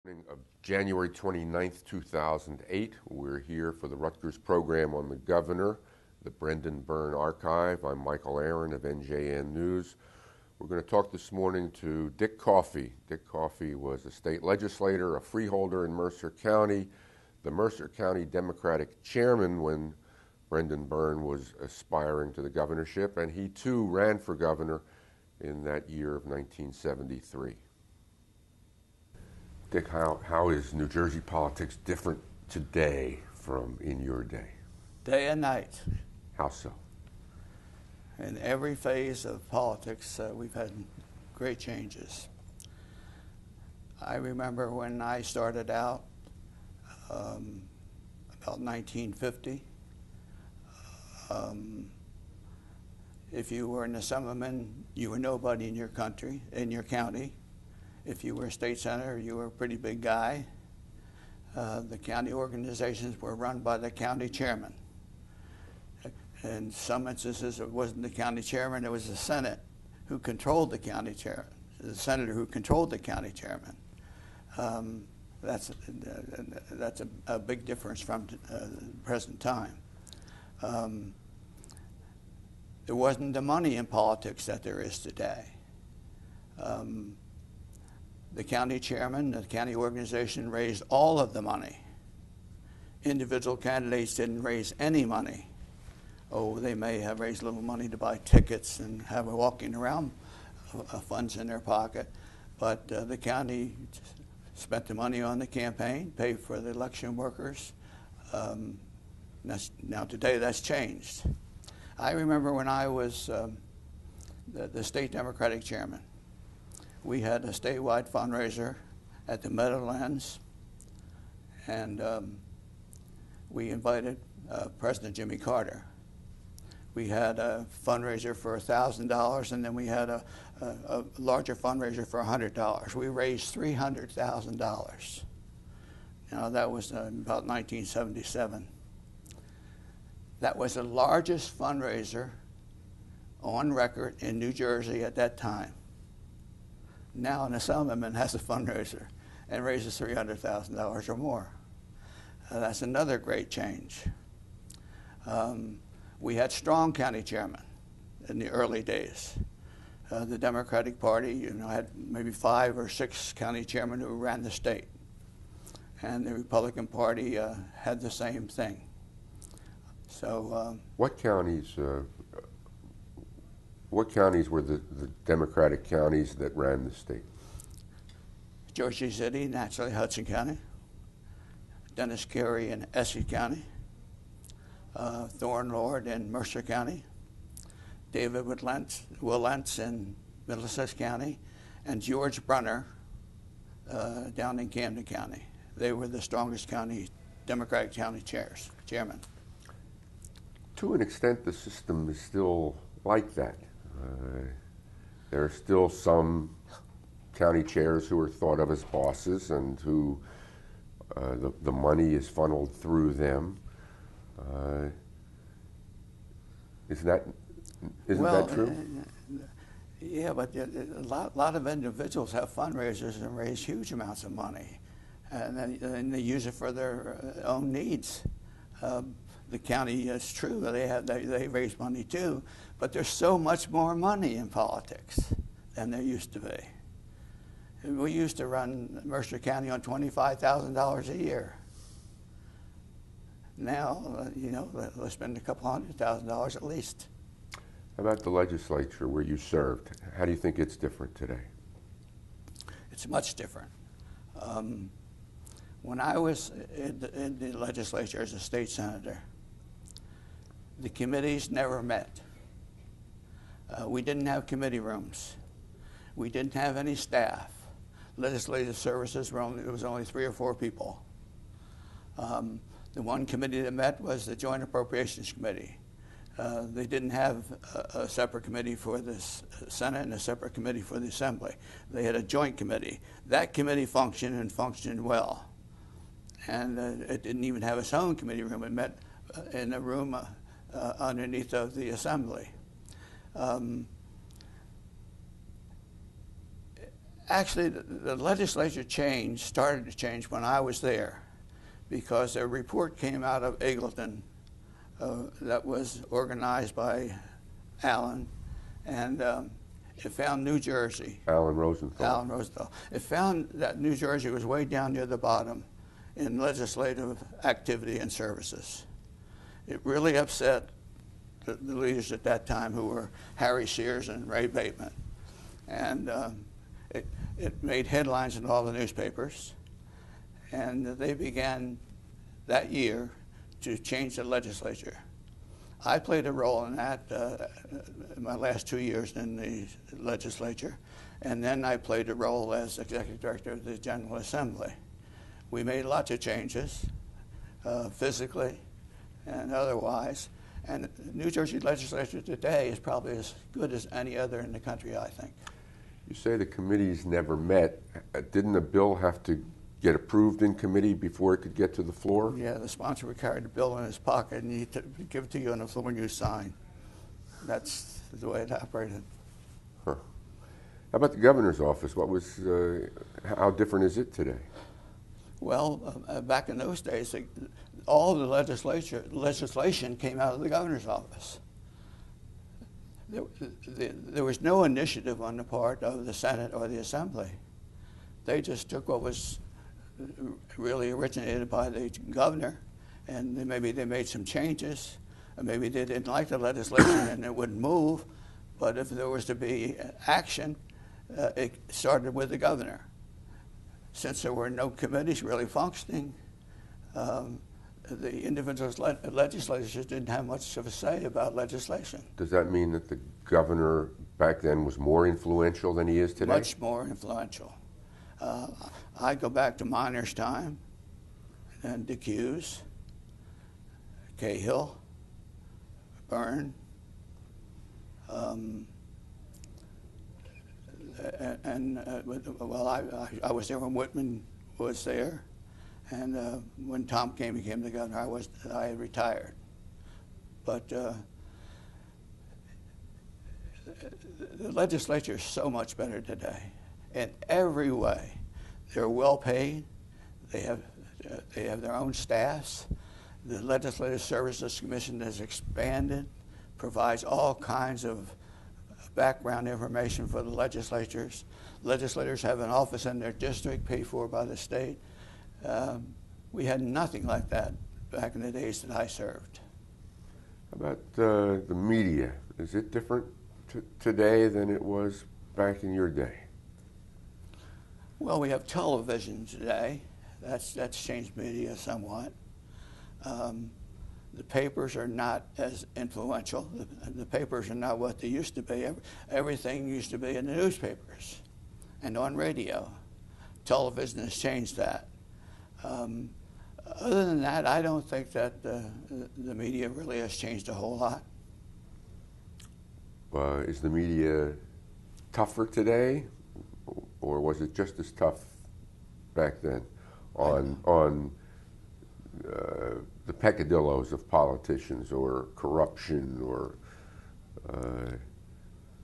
Morning of January 29th, 2008. We're here for the Rutgers program on the governor, the Brendan Byrne Archive. I'm Michael Aron of NJN News. We're going to talk this morning to Dick Coffey. Dick Coffey was a state legislator, a freeholder in Mercer County, the Mercer County Democratic chairman when Brendan Byrne was aspiring to the governorship, and he too ran for governor in that year of 1973. Dick, how is New Jersey politics different today from in your day? Day and night. How so? In every phase of politics, we've had great changes. I remember when I started out, about 1950, if you were an assemblyman, you were nobody in your country, in your county. If you were a state senator, you were a pretty big guy. The county organizations were run by the county chairman. In some instances, it wasn't the county chairman, it was the Senate who controlled the county chairman, the senator who controlled the county chairman. That's a big difference from the present time. There wasn't the money in politics that there is today. The county chairman, the county organization raised all of the money. Individual candidates didn't raise any money. Oh, they may have raised a little money to buy tickets and have a walking around funds in their pocket, but the county spent the money on the campaign, paid for the election workers. Now today that's changed. I remember when I was the state Democratic chairman, we had a statewide fundraiser at the Meadowlands, and we invited President Jimmy Carter. We had a fundraiser for $1,000, and then we had a larger fundraiser for $100. We raised $300,000. Now that was about 1977. That was the largest fundraiser on record in New Jersey at that time. Now an assemblyman has a fundraiser and raises $300,000 or more. That's another great change. We had strong county chairmen in the early days. The Democratic Party, had maybe 5 or 6 county chairmen who ran the state, and the Republican Party had the same thing. So, what counties were the Democratic counties that ran the state? Jersey City, naturally Hudson County, Dennis Carey in Essex County, Thorne Lord in Mercer County, David Willentz in Middlesex County, and George Brunner down in Camden County. They were the strongest Democratic county chairmen. To an extent, the system is still like that. There are still some county chairs who are thought of as bosses and who the money is funneled through them. Isn't that true? Yeah, but a lot of individuals have fundraisers and raise huge amounts of money, and they use it for their own needs. The county, it's true, they raise money too, but there's so much more money in politics than there used to be. We used to run Mercer County on $25,000 a year. Now, let's spend a couple $100,000 at least. How about the legislature where you served? How do you think it's different today? It's much different. When I was in the legislature as a state senator, the committees never met. We didn't have committee rooms. We didn't have any staff. Legislative services it was only 3 or 4 people. The one committee that met was the Joint Appropriations Committee. They didn't have a separate committee for the Senate and a separate committee for the Assembly. They had a joint committee. That committee functioned well. And it didn't even have its own committee room. It met in a room underneath of the Assembly. Actually, the legislature started to change when I was there, because a report came out of Eagleton that was organized by Aron, and it found New Jersey. Alan Rosenthal. It found that New Jersey was way down near the bottom in legislative activity and services. It really upset the leaders at that time, who were Harry Sears and Ray Bateman. And it made headlines in all the newspapers. And they began that year to change the legislature. I played a role in that in my last 2 years in the legislature. And then I played a role as executive director of the General Assembly. We made lots of changes, physically and otherwise. And the New Jersey legislature today is probably as good as any other in the country, I think. You say the committees never met. Didn't the bill have to get approved in committee before it could get to the floor? Yeah, the sponsor would carry the bill in his pocket and he'd give it to you on the floor when you sign. That's the way it operated. Huh. How about the governor's office? How different is it today? Well, back in those days, all the legislation came out of the governor's office. There was no initiative on the part of the Senate or the Assembly. They just took what was really originated by the governor, and maybe they made some changes. Maybe they didn't like the legislation and it wouldn't move, but if there was to be action, it started with the governor. Since there were no committees really functioning, the individual legislatures didn't have much of a say about legislation. Does that mean that the governor back then was more influential than he is today? Much more influential. I go back to Minor's time, and DeCuse, Cahill, Byrne, I was there when Whitman was there, and when Tom became the governor, I had retired. But the legislature is so much better today in every way. They're well paid. They have their own staffs. The Legislative Services Commission has expanded, provides all kinds of background information for the legislators. Legislators have an office in their district paid for by the state. We had nothing like that back in the days that I served. How about the media? Is it different today than it was back in your day? Well, we have television today. That's changed media somewhat. The papers are not as influential. The papers are not what they used to be. Everything used to be in the newspapers and on radio. Television has changed that. Other than that, I don't think that the media really has changed a whole lot. Is the media tougher today, or was it just as tough back then on the peccadillos of politicians or corruption or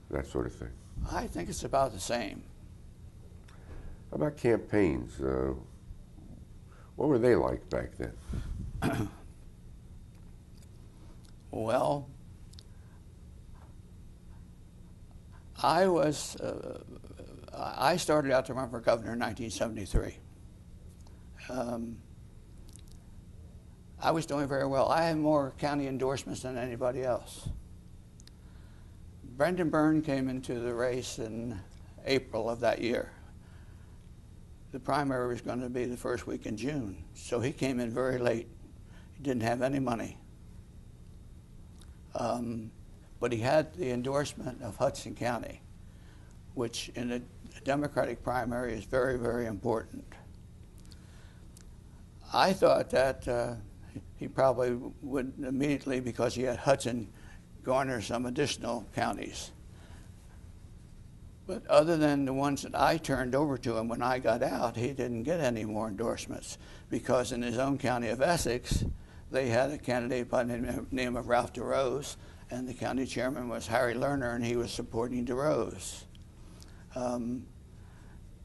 that sort of thing? I think it's about the same. How about campaigns? What were they like back then? Well, I started out to run for governor in 1973. I was doing very well. I had more county endorsements than anybody else. Brendan Byrne came into the race in April of that year. The primary was going to be the first week in June, so he came in very late. He didn't have any money. But he had the endorsement of Hudson County, which in a Democratic primary is very, very important. I thought that he probably would immediately, because he had Hudson, garner some additional counties. But other than the ones that I turned over to him when I got out, he didn't get any more endorsements, because in his own county of Essex, they had a candidate by the name of Ralph DeRose, and the county chairman was Harry Lerner, and he was supporting DeRose. The Hudson County primary was very, very important. I thought that he probably would immediately, because he had Hudson, garner some additional counties. But other than the ones that I turned over to him when I got out, he didn't get any more endorsements, because in his own county of Essex, they had a candidate by the name of Ralph DeRose, and the county chairman was Harry Lerner, and he was supporting DeRose.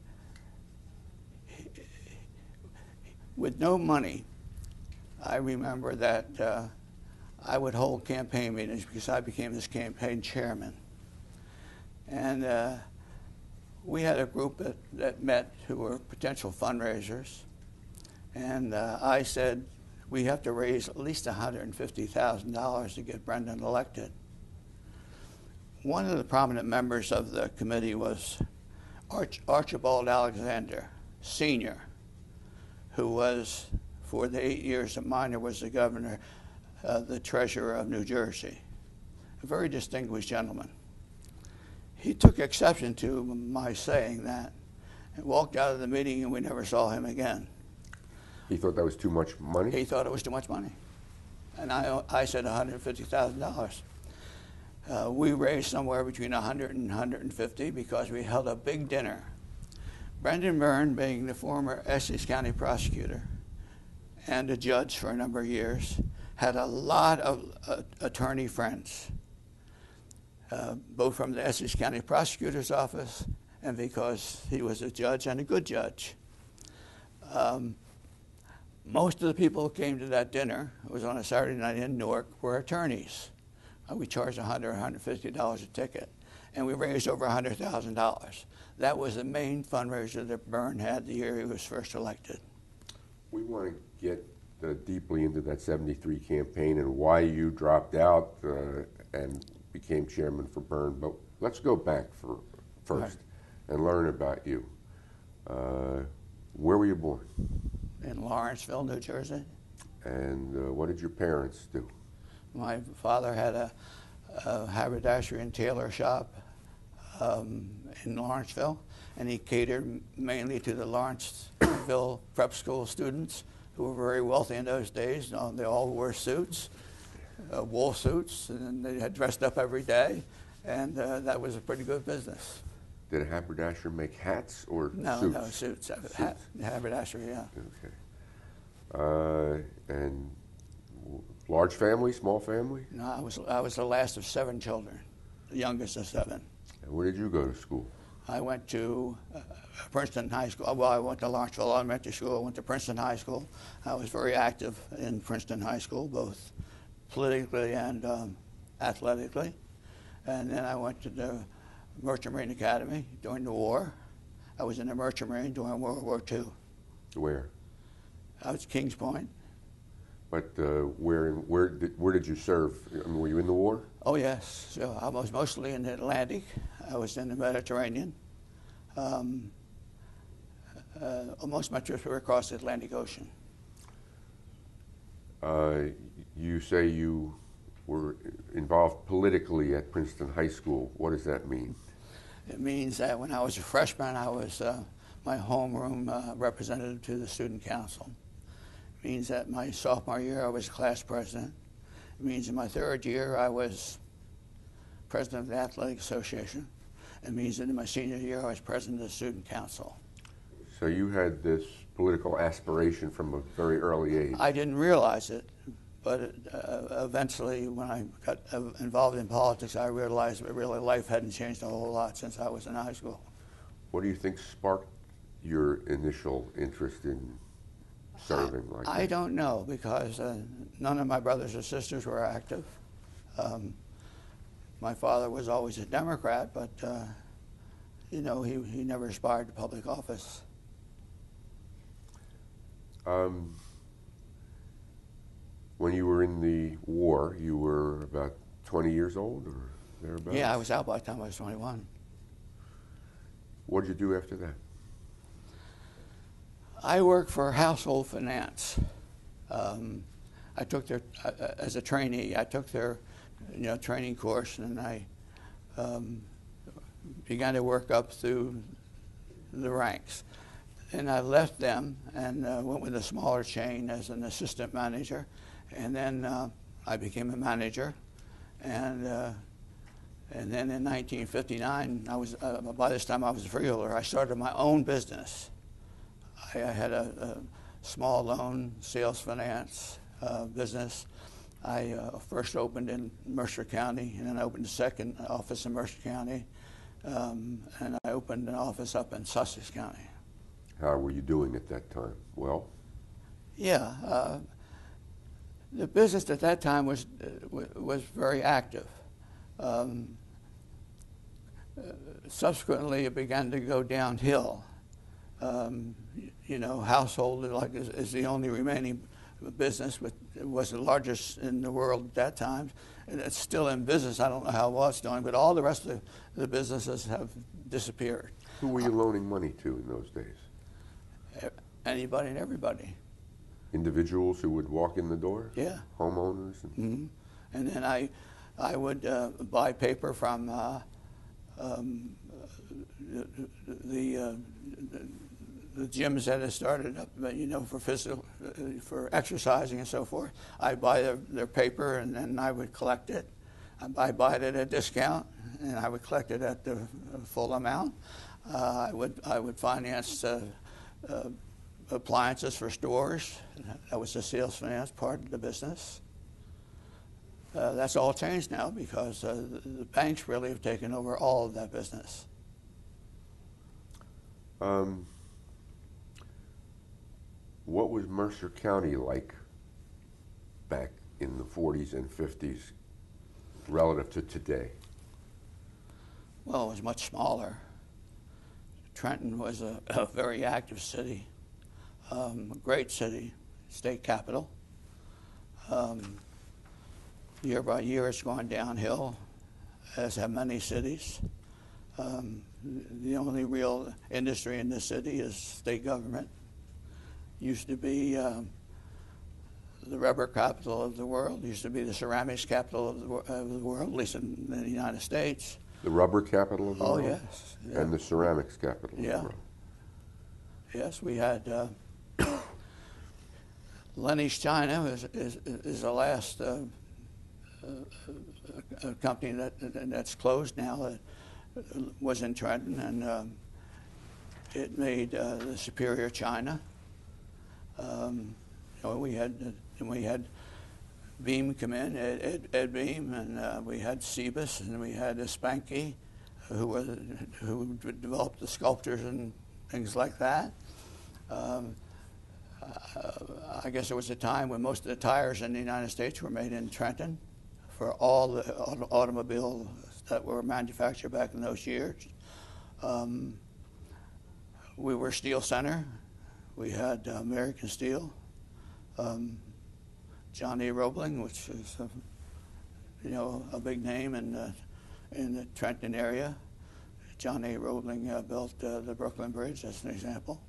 With no money, I remember that I would hold campaign meetings because I became this campaign chairman. And we had a group that met who were potential fundraisers. And I said, we have to raise at least $150,000 to get Brendan elected. One of the prominent members of the committee was Archibald Alexander, Sr., who was, for the 8 years that Minor was the governor, the treasurer of New Jersey, a very distinguished gentleman. He took exception to my saying that and walked out of the meeting, and we never saw him again. He thought that was too much money? He thought it was too much money. And I said $150,000. We raised somewhere between 100 and 150 because we held a big dinner. Brendan Byrne, being the former Essex County prosecutor and a judge for a number of years, had a lot of attorney friends, both from the Essex County prosecutor's office and because he was a judge and a good judge. Most of the people who came to that dinner, it was on a Saturday night in Newark, were attorneys. We charged $100 or $150 a ticket, and we raised over $100,000. That was the main fundraiser that Byrne had the year he was first elected. We want to get deeply into that 73 campaign and why you dropped out and became chairman for Byrne, but let's go back first and learn about you. Where were you born? In Lawrenceville, New Jersey. And what did your parents do? My father had a haberdashery and tailor shop in Lawrenceville, and he catered mainly to the Lawrenceville prep school students who were very wealthy in those days. They all wore suits, wool suits, and they had dressed up every day, and that was a pretty good business. Did a haberdasher make hats or suits? No, suits. Haberdashery, yeah. Okay. And large family, small family? No, I was the last of 7 children, the youngest of 7. And where did you go to school? I went to Princeton High School. Well, I went to Lawrenceville Elementary School. I went to Princeton High School. I was very active in Princeton High School, both politically and athletically. And then I went to the Merchant Marine Academy during the war. I was in the Merchant Marine during World War II. Where? I was Kings Point. But where did you serve? I mean, were you in the war? Oh, yes. So I was mostly in the Atlantic. I was in the Mediterranean. Most of my trips were across the Atlantic Ocean. You say you were involved politically at Princeton High School. What does that mean? It means that when I was a freshman, I was my homeroom representative to the student council. It means that my sophomore year, I was class president. It means in my 3rd year, I was president of the Athletic Association. It means that in my senior year, I was president of the student council. So you had this political aspiration from a very early age. I didn't realize it, but eventually when I got involved in politics, I realized that really life hadn't changed a whole lot since I was in high school. What do you think sparked your initial interest in serving like that? I don't know, because none of my brothers or sisters were active. My father was always a Democrat, but you know, he never aspired to public office. When you were in the war, you were about 20 years old or thereabouts? Yeah, I was out by the time I was 21. What did you do after that? I worked for Household Finance. I took their, as a trainee, I took their training course, and I began to work up through the ranks. And I left them and went with a smaller chain as an assistant manager. And then I became a manager. And then in 1959, by this time I was a freeholder. I started my own business. I had a small loan sales finance business. I first opened in Mercer County, and then I opened a second office in Mercer County, and I opened an office up in Sussex County. How were you doing at that time? Well? Yeah, the business at that time was very active. Subsequently, it began to go downhill. Household is the only remaining business, but it was the largest in the world at that time. And it's still in business. I don't know how well it's doing, but all the rest of the businesses have disappeared. Who were you loaning money to in those days? Anybody and everybody. Individuals who would walk in the door? Yeah. Homeowners? Mm-hmm. And then I would buy paper from the gyms that had started up, for exercising and so forth. I'd buy their paper, and then I would collect it. I'd buy it at a discount, and I would collect it at the full amount. I would finance appliances for stores. That was the sales finance part of the business. That's all changed now because the banks really have taken over all of that business. What was Mercer County like back in the 40s and 50s relative to today? Well, it was much smaller. Trenton was a very active city, a great city, state capital. Year by year, it's gone downhill, as have many cities. The only real industry in this city is state government. Used to be the rubber capital of the world. Used to be the ceramics capital of the world, at least in the United States. The rubber capital of the world? Oh, yes. Yeah. And the ceramics capital of the world? Yes, we had Lenny's China is the last company that's closed now. That was in Trenton, and it made the Superior China. We had Beam come in, Ed Beam, and we had Sebus, and we had Spanky, who developed the sculptures and things like that. I guess there was a time when most of the tires in the United States were made in Trenton for all the automobiles that were manufactured back in those years. We were Steel Center. We had American Steel, John A. Roebling, which is a big name in the Trenton area. John A. Roebling built the Brooklyn Bridge, as an example.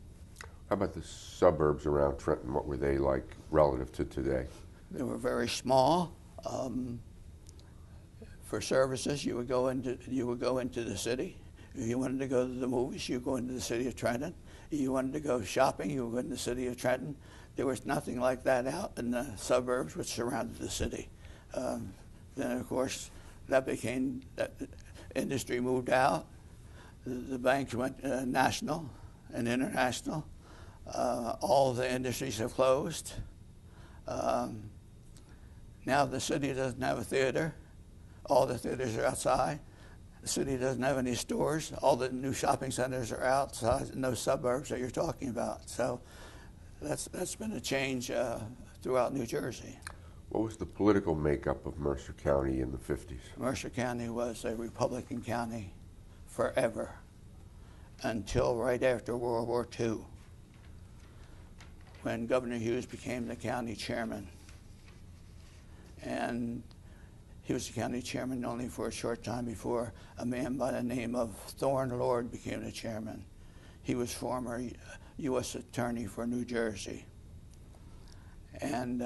How about the suburbs around Trenton? What were they like relative to today? They were very small. For services, you would go into the city. If you wanted to go to the movies, you would go into the city of Trenton. If you wanted to go shopping, you would go into the city of Trenton. There was nothing like that out in the suburbs which surrounded the city. Then, of course, that industry moved out. The banks went national and international. All the industries have closed. Now the city doesn't have a theater. All the theaters are outside. The city doesn't have any stores. All the new shopping centers are outside in those suburbs that you're talking about. So that's been a change throughout New Jersey. What was the political makeup of Mercer County in the 50s? Mercer County was a Republican county forever until right after World War II, when Governor Hughes became the county chairman. And he was the county chairman only for a short time before a man by the name of Thorne Lord became the chairman. He was former U.S. Attorney for New Jersey. And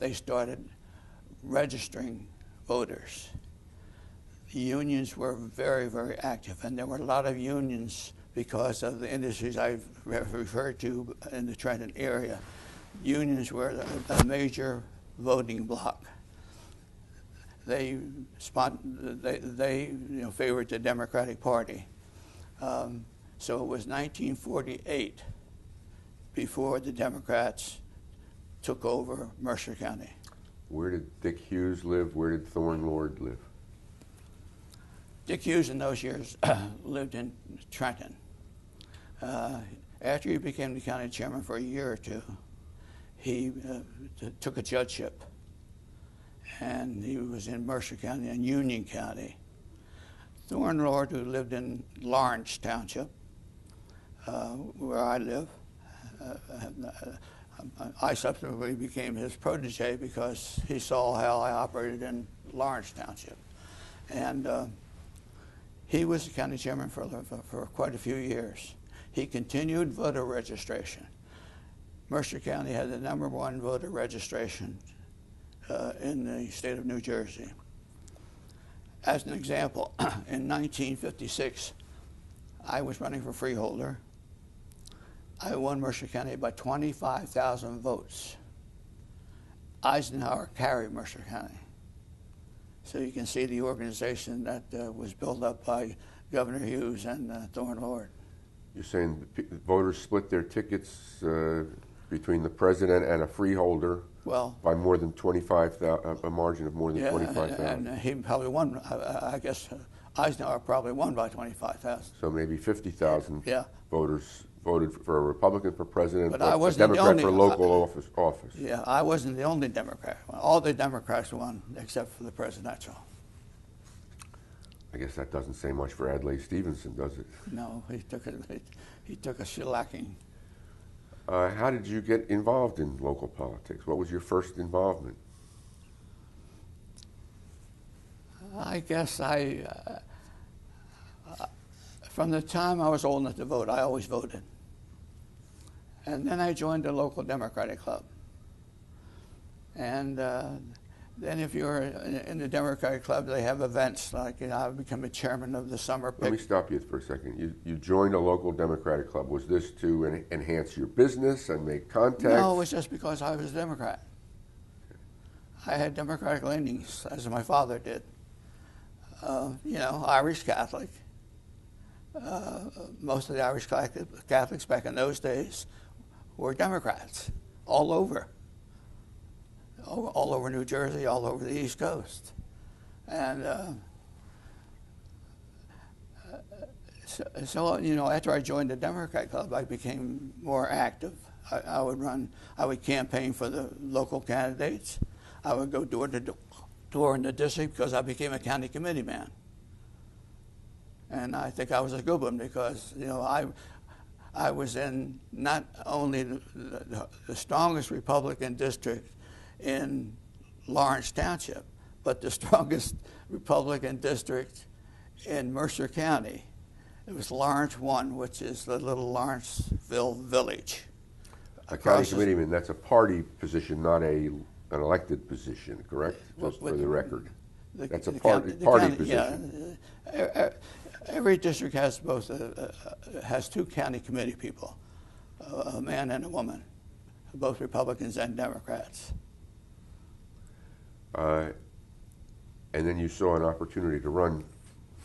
they started registering voters. The unions were very, very active, and there were a lot of unions because of the industries I've referred to in the Trenton area. Unions were a major voting bloc. They favored the Democratic Party. So it was 1948 before the Democrats took over Mercer County. Where did Dick Hughes live? Where did Thorne Lord live? Dick Hughes in those years lived in Trenton. After he became the county chairman for a year or two, he took a judgeship, and he was in Mercer County and Union County. Thorn Lord, who lived in Lawrence Township, where I live, I subsequently became his protege because he saw how I operated in Lawrence Township. And he was the county chairman for quite a few years. He continued voter registration. Mercer County had the #1 voter registration in the state of New Jersey. As an example, in 1956, I was running for freeholder. I won Mercer County by 25,000 votes. Eisenhower carried Mercer County. So you can see the organization that was built up by Governor Hughes and Thorn Lord. You're saying voters split their tickets between the president and a freeholder by more than 25,000, a margin of more than 25,000. And he probably won. I guess Eisenhower probably won by 25,000. So maybe 50,000 yeah. voters voted for a Republican for president, but I a wasn't Democrat for local office. Yeah, I wasn't the only Democrat. All the Democrats won except for the presidential. I guess that doesn't say much for Adlai Stevenson, does it? No, he took a shellacking. How did you get involved in local politics? What was your first involvement? I guess from the time I was old enough to vote, I always voted. And then I joined the local Democratic Club. And then if you're in the Democratic Club, they have events like I become a chairman of the summer pick. Let me stop you for a second. You joined a local Democratic Club. Was this to enhance your business and make contacts? No, it was just because I was a Democrat. I had Democratic leanings, as my father did. Irish Catholic. Most of the Irish Catholics back in those days were Democrats all over New Jersey, all over the East Coast. And so after I joined the Democrat Club, I became more active. I would campaign for the local candidates. I would go door to door in the district because I became a county committee man. And I think I was a good one because, I was in not only the strongest Republican district in Lawrence Township, but the strongest Republican district in Mercer County. It was Lawrence 1, which is the little Lawrenceville village. A county committeeman, that's a party position, not an elected position, correct? Just for the record. That's a party position. Yeah. Every district has has two county committee people, a man and a woman, both Republicans and Democrats. And then you saw an opportunity to run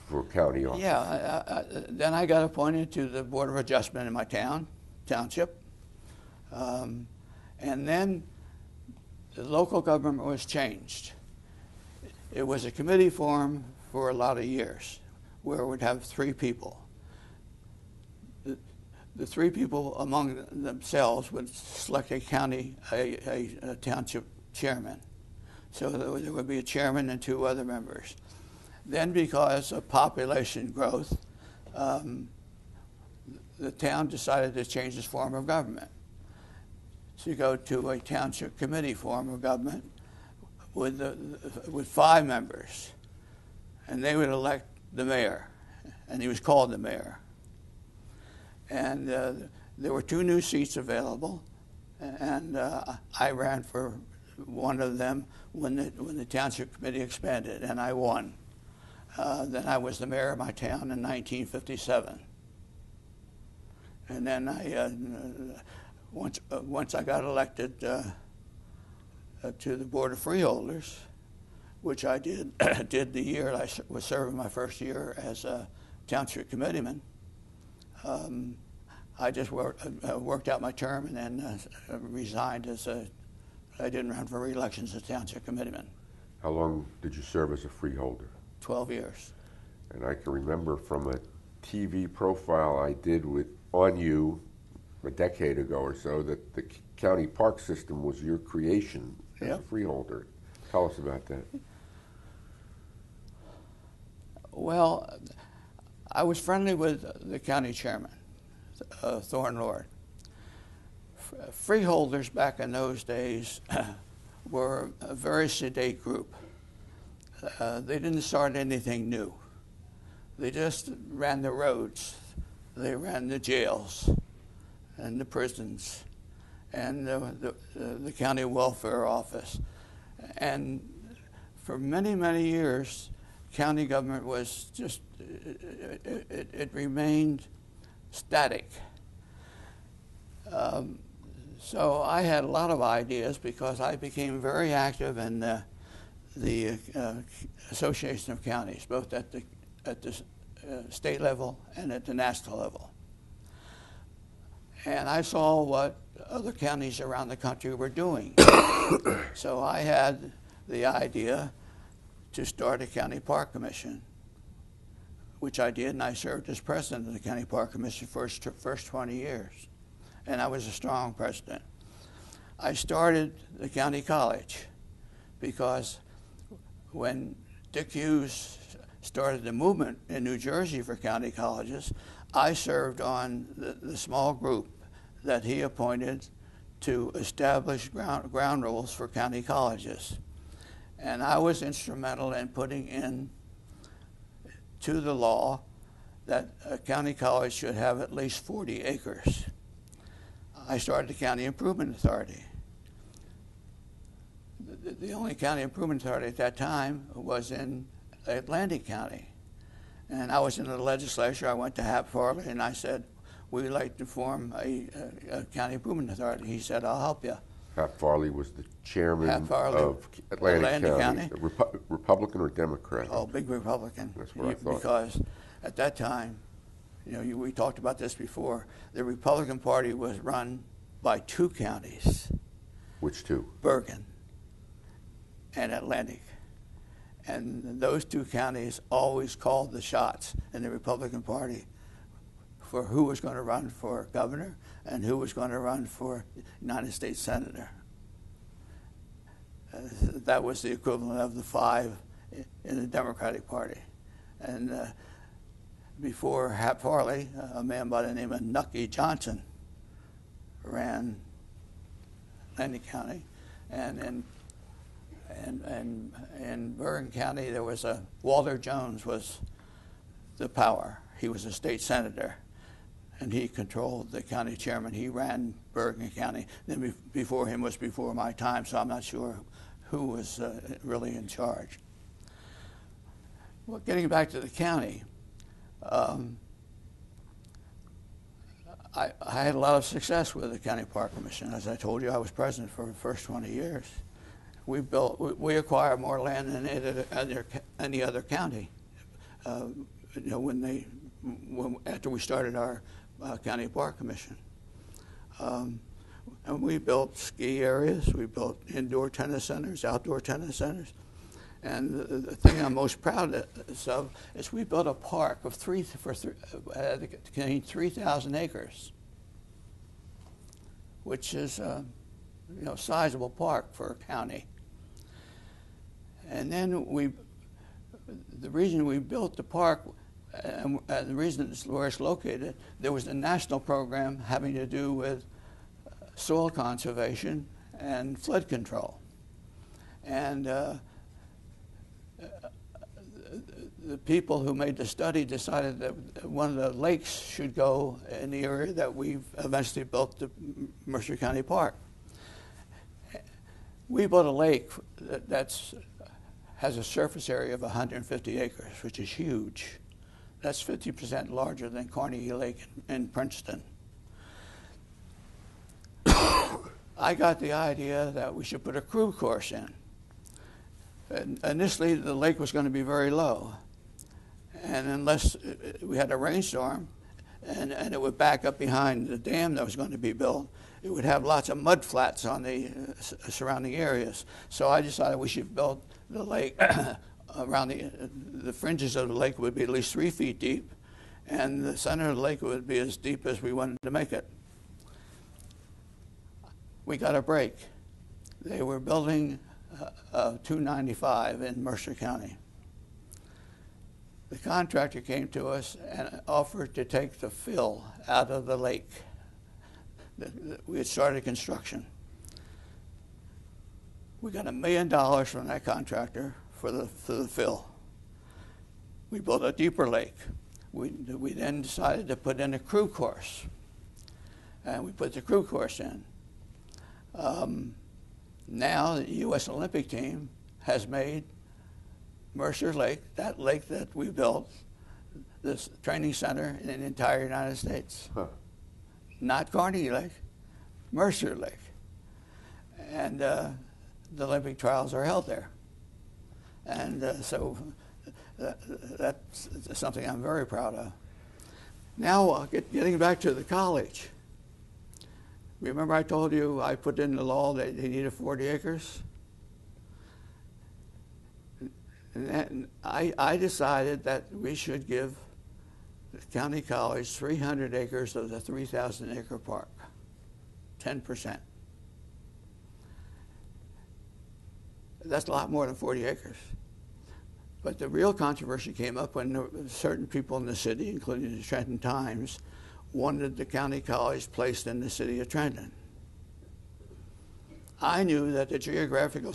for county office. Yeah. Then I got appointed to the Board of Adjustment in my township. And then the local government was changed. It was a committee form for a lot of years, where it would have 3 people. The 3 people among themselves would select a township chairman. So there would be a chairman and 2 other members. Then because of population growth, the town decided to change its form of government. So you go to a township committee form of government with 5 members, and they would elect the mayor, and he was called the mayor. And there were 2 new seats available, and I ran for one of them when the township committee expanded, and I won. Then I was the mayor of my town in 1957. And then once I got elected to the Board of Freeholders, which I did the year I was serving my first year as a township committeeman. I just worked out my term and then resigned I didn't run for re-election as a township committeeman. How long did you serve as a freeholder? 12 years. And I can remember from a TV profile I did on you a decade ago or so that the county park system was your creation as a freeholder. Tell us about that. Well, I was friendly with the county chairman, Thorne Lord. Freeholders back in those days were a very sedate group. They didn't start anything new. They just ran the roads. They ran the jails and the prisons and the county welfare office. And for many, many years, county government was just, it remained static. So I had a lot of ideas because I became very active in the Association of Counties, both at the state level and at the national level. And I saw what other counties around the country were doing. So I had the idea to start a county park commission, which I did, and I served as president of the county park commission for the first 20 years. And I was a strong president. I started the county college because when Dick Hughes started the movement in New Jersey for county colleges, I served on the small group that he appointed to establish ground rules for county colleges. And I was instrumental in putting in to the law that a county college should have at least 40 acres. I started the County Improvement Authority. The only county improvement authority at that time was in Atlantic County. And I was in the legislature. I went to Hap Farley and I said, we'd like to form a county improvement authority. He said, I'll help you. Hap Farley was the chairman of Atlantic County. Republican or Democrat? Oh, big Republican. That's what I thought. Because at that time, we talked about this before, the Republican Party was run by two counties. Which two? Bergen and Atlantic. And those two counties always called the shots in the Republican Party for who was going to run for governor and who was going to run for United States Senator. That was the equivalent of the 5 in the Democratic Party. And before Hap Farley, a man by the name of Nucky Johnson ran Atlantic County, and in Bergen County there was Walter Jones was the power. He was a state senator, and he controlled the county chairman. He ran Bergen County. Then before him was before my time, so I'm not sure who was really in charge. Well, getting back to the county, I had a lot of success with the County Park Commission. As I told you, I was president for the first 20 years. We acquired more land than any other county. After we started our County Park Commission, and we built ski areas, we built indoor tennis centers, outdoor tennis centers. And the thing I'm most proud of is we built a park of 3,000 acres, which is a sizable park for a county. And then the reason we built the park, and the reason it's where it's located, there was a national program having to do with soil conservation and flood control. And the people who made the study decided that one of the lakes should go in the area that we've eventually built the Mercer County Park. We built a lake that has a surface area of 150 acres, which is huge. That's 50% larger than Carnegie Lake in Princeton. I got the idea that we should put a crew course in. Initially, the lake was going to be very low, and unless we had a rainstorm and it would back up behind the dam that was going to be built, it would have lots of mud flats on the surrounding areas. So I decided we should build the lake around the fringes of the lake would be at least 3 feet deep, and the center of the lake would be as deep as we wanted to make it. we got a break. They were building 295 in Mercer County. The contractor came to us and offered to take the fill out of the lake. We had started construction. We got $1 million from that contractor for the fill. We built a deeper lake. We then decided to put in a crew course, and we put the crew course in. Now the U.S. Olympic team has made Mercer Lake, that lake that we built, this training center in the entire United States. Huh. Not Carnegie Lake, Mercer Lake. And the Olympic trials are held there. And so that's something I'm very proud of. Now, getting back to the college. Remember I told you I put in the law that they needed 40 acres? And I decided that we should give the county college 300 acres of the 3,000 acre park, 10%. That's a lot more than 40 acres. But the real controversy came up when certain people in the city, including the Trenton Times, wanted the county college placed in the city of Trenton. I knew that the geographical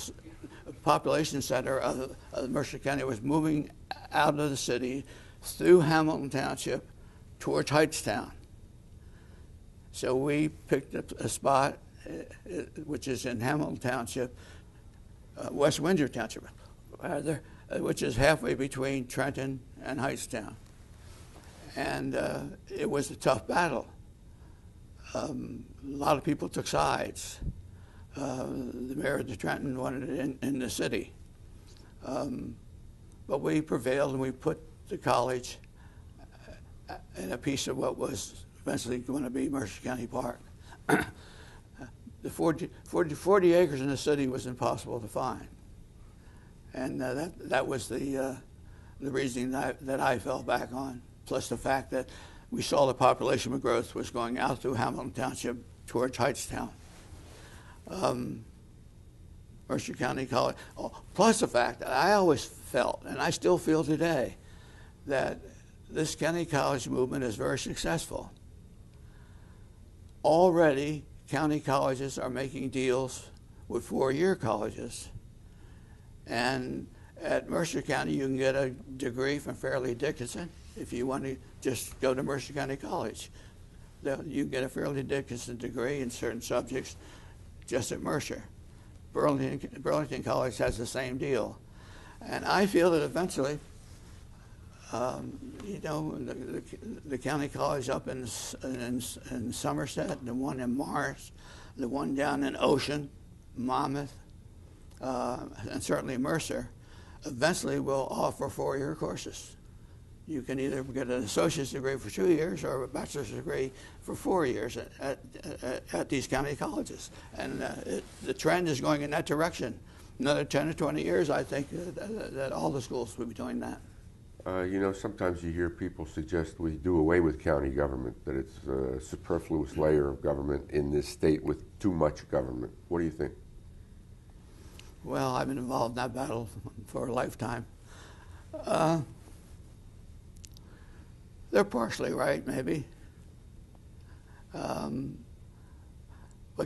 population center of Mercer County was moving out of the city through Hamilton Township towards Hightstown. So we picked up a spot which is in Hamilton Township, West Windsor Township, rather, which is halfway between Trenton and Hightstown. And it was a tough battle. A lot of people took sides. The mayor of Trenton wanted it in the city. But we prevailed, and we put the college in a piece of what was eventually going to be Mercer County Park. The 40 acres in the city was impossible to find. And that was the reasoning that I fell back on, plus the fact that we saw the population growth was going out through Hamilton Township towards Hightstown. Mercer County College, plus the fact that I always felt, and I still feel today, that this county college movement is very successful. Already, county colleges are making deals with four-year colleges. And at Mercer County, you can get a degree from Fairleigh Dickinson if you want to just go to Mercer County College. You can get a Fairleigh Dickinson degree in certain subjects just at Mercer. Burlington College has the same deal. And I feel that eventually, the county college up in Somerset, the one in Morris, the one down in Ocean, Monmouth, and certainly Mercer, eventually will offer four-year courses. You can either get an associate's degree for 2 years or a bachelor's degree for 4 years at these county colleges. And the trend is going in that direction. Another 10 or 20 years, I think that all the schools will be doing that. Sometimes you hear people suggest we do away with county government, that it's a superfluous layer of government in this state with too much government. What do you think? Well, I've been involved in that battle for a lifetime. They're partially right, maybe. But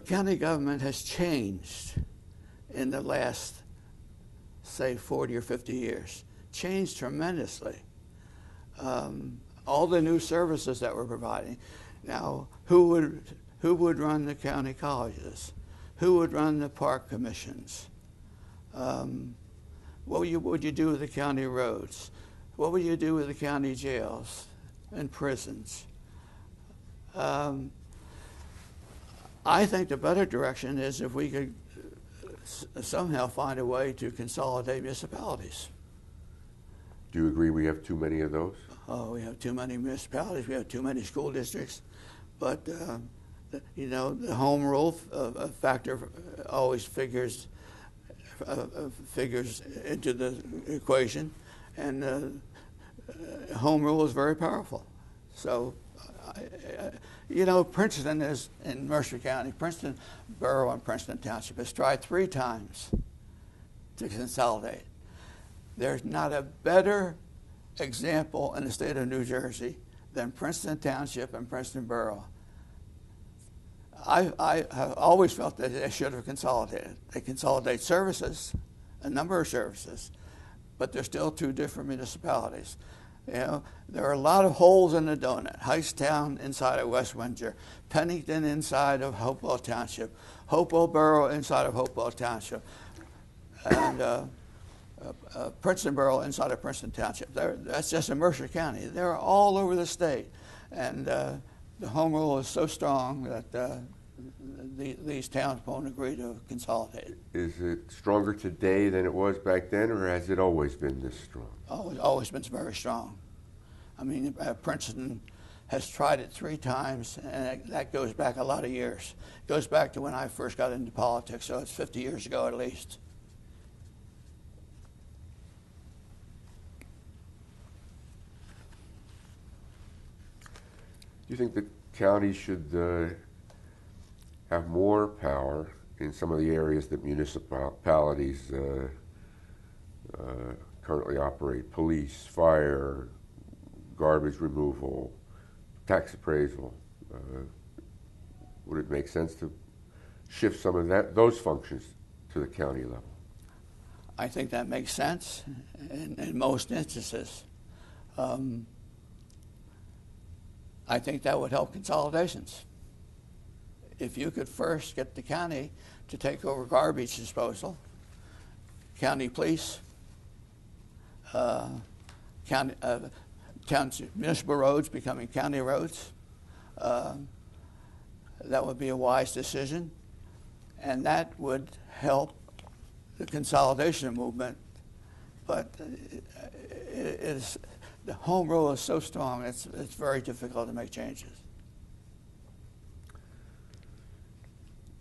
county government has changed in the last, say, 40 or 50 years. Changed tremendously. All the new services that we're providing. Now, who would run the county colleges? Who would run the park commissions? What would you do with the county roads? What would you do with the county jails and prisons? I think the better direction is if we could somehow find a way to consolidate municipalities. Do you agree we have too many of those? Oh, we have too many municipalities. We have too many school districts. But, the home rule factor always figures into the equation. And home rule is very powerful. So You know, Princeton is in Mercer County. Princeton Borough and Princeton Township has tried 3 times to consolidate. There's not a better example in the state of New Jersey than Princeton Township and Princeton Borough. I have always felt that they should have consolidated. They consolidate services, a number of services, but they're still 2 different municipalities. You know, there are a lot of holes in the donut. Hightstown inside of West Windsor, Pennington inside of Hopewell Township, Hopewell Borough inside of Hopewell Township, and Princeton Borough inside of Princeton Township. That's just in Mercer County. They're all over the state, and the home rule is so strong that these towns won't agree to consolidate. Is it stronger today than it was back then, or has it always been this strong? Oh, it's always been very strong. I mean, Princeton has tried it 3 times, and that goes back a lot of years. It goes back to when I first got into politics, so it's 50 years ago at least. Do you think the county should have more power in some of the areas that municipalities currently operate? Police, fire, garbage removal, tax appraisal. Would it make sense to shift some of those functions to the county level? I think that makes sense in most instances. I think that would help consolidations. If you could first get the county to take over garbage disposal, county police, municipal roads becoming county roads, that would be a wise decision, and that would help the consolidation movement. But the home rule is so strong, it's very difficult to make changes.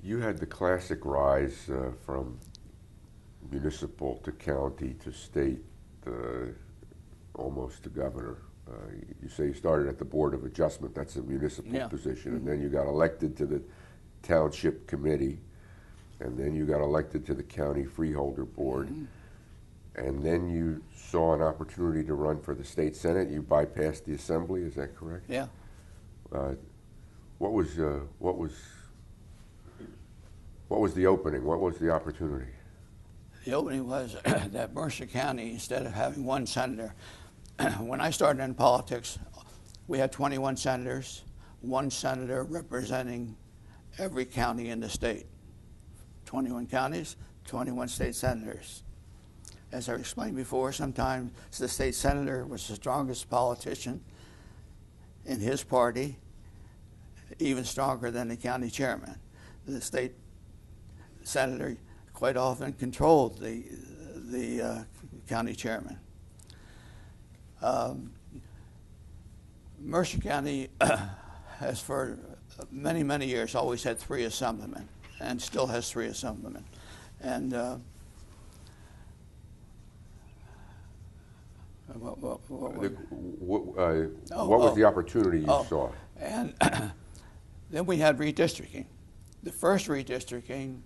You had the classic rise from municipal to county to state, almost to governor. You say you started at the Board of Adjustment, that's a municipal position, and then you got elected to the Township Committee, and then you got elected to the County Freeholder Board, and then you saw an opportunity to run for the State Senate. You bypassed the Assembly, is that correct? Yeah. What was the opening? What was the opportunity? The opening was that Mercer County, instead of having 1 senator, when I started in politics, we had 21 senators, 1 senator representing every county in the state. 21 counties, 21 state senators. As I explained before, sometimes the state senator was the strongest politician in his party, even stronger than the county chairman. The state senator quite often controlled the county chairman. Mercer County has for many, many years always had 3 assemblymen and still has 3 assemblymen. And what was the opportunity you saw? And then we had redistricting. The first redistricting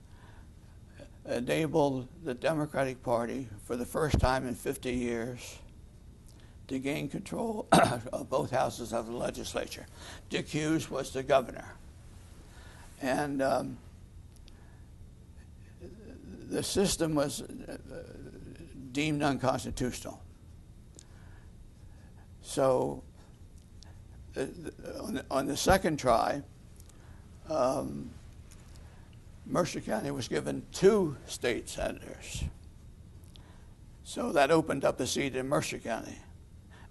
enabled the Democratic Party for the first time in 50 years to gain control of both houses of the legislature. Dick Hughes was the governor. And the system was deemed unconstitutional. So on the second try, Mercer County was given 2 state senators. So that opened up a seat in Mercer County.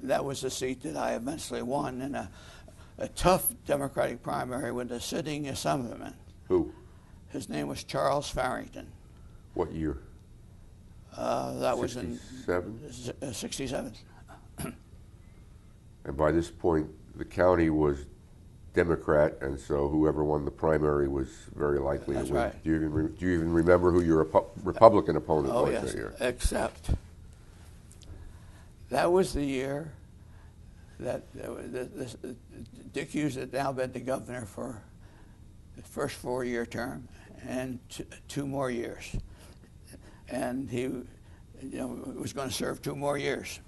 That was the seat that I eventually won in a tough Democratic primary with a sitting assemblyman. Who? His name was Charles Farrington. What year? That was in 67? '67. And by this point, the county was Democrat, and so whoever won the primary was very likely to win. Right. Do you even remember who your Republican opponent was yes, that year? Except that was the year Dick Hughes had now been the governor for the first 4-year term and 2 more years, and he, was going to serve 2 more years.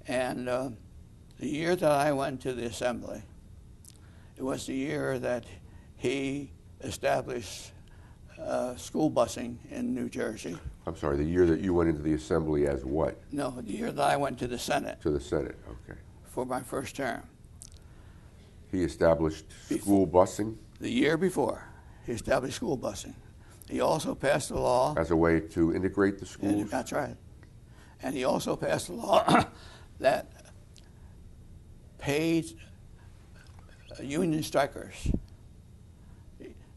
And the year that I went to the assembly, it was the year that he established school busing in New Jersey. I'm sorry, the year that you went into the assembly as what? No, the year that I went to the Senate. To the Senate, okay. For my first term. He established school busing? The year before, he established school busing. He also passed a law. As a way to integrate the schools? That's right. And he also passed a law that paid union strikers,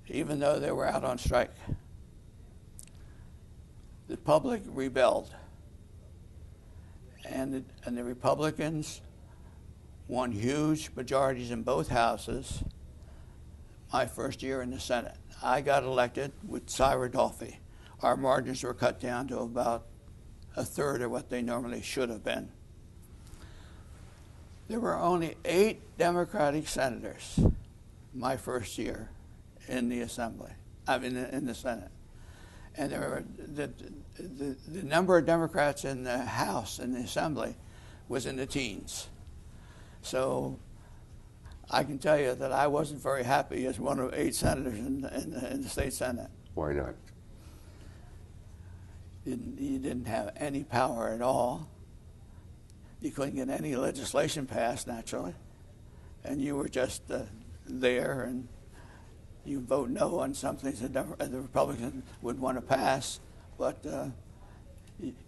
even though they were out on strike. The public rebelled, and the Republicans won huge majorities in both houses my first year in the Senate. I got elected with Cy Rodolphe. Our margins were cut down to about 1/3 of what they normally should have been. There were only 8 Democratic senators my first year in the Assembly, in the Senate. And there were, the number of Democrats in the House, in the Assembly, was in the teens. So I can tell you that I wasn't very happy as one of 8 senators in the state Senate. Why not? You didn't have any power at all. You couldn't get any legislation passed, naturally. And you were just there, and you vote no on something that the Republicans would want to pass, but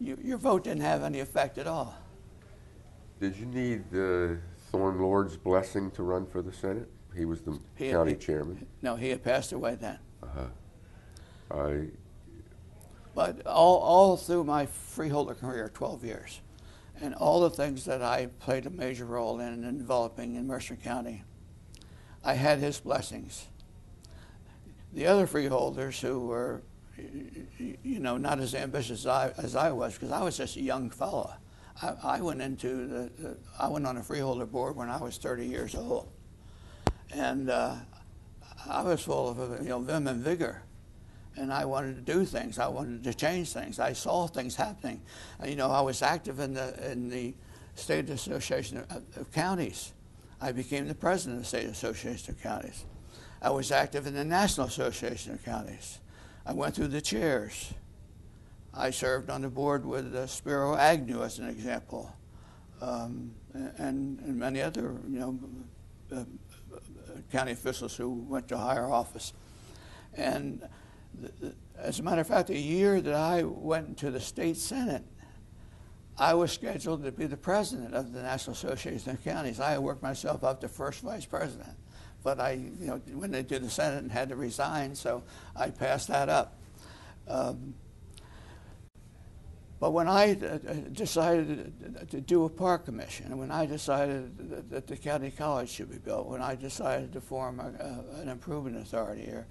your vote didn't have any effect at all. Did you need Thorne Lord's blessing to run for the Senate? He was the county chairman. No, he had passed away then. Uh-huh. But all through my freeholder career, 12 years, and all the things that I played a major role in developing in Mercer County, I had his blessings. The other freeholders who were, not as ambitious as I was, because I was just a young fellow. I went on a freeholder board when I was 30 years old, and I was full of vim and vigor, and I wanted to do things. I wanted to change things. I saw things happening. I was active in the State Association of Counties. I became the president of the State Association of Counties. I was active in the National Association of Counties. I went through the chairs. I served on the board with Spiro Agnew, as an example, and many other county officials who went to higher office. And as a matter of fact, the year that I went to the state Senate, I was scheduled to be the president of the National Association of Counties. I had worked myself up to first vice president. But I went into the Senate and had to resign, so I passed that up. But when I decided to do a park commission, and when I decided that the county college should be built, when I decided to form an improvement authority, or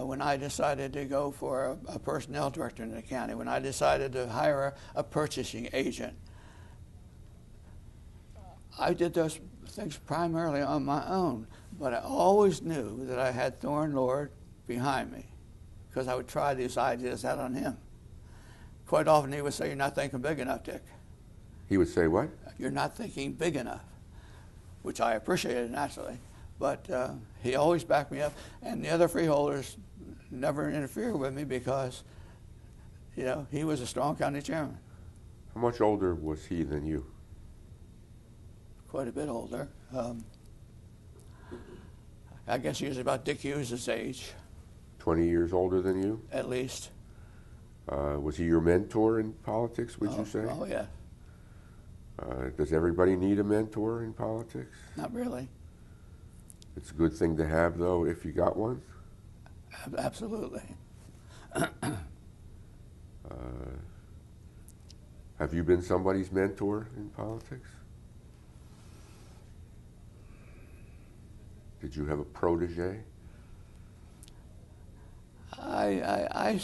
when I decided to go for a personnel director in the county, when I decided to hire a purchasing agent, I did those things primarily on my own, but I always knew that I had Thorne Lord behind me, because I would try these ideas out on him. Quite often he would say, "You're not thinking big enough, Dick." He would say what? "You're not thinking big enough," which I appreciated, naturally. But he always backed me up, and the other freeholders never interfered with me because, he was a strong county chairman. How much older was he than you? Quite a bit older. I guess he was about Dick Hughes' age. 20 years older than you? At least. Was he your mentor in politics, would you say? Oh, yeah. Does everybody need a mentor in politics? Not really. It's a good thing to have, though, if you got one? Absolutely. Have you been somebody's mentor in politics? Did you have a protege? I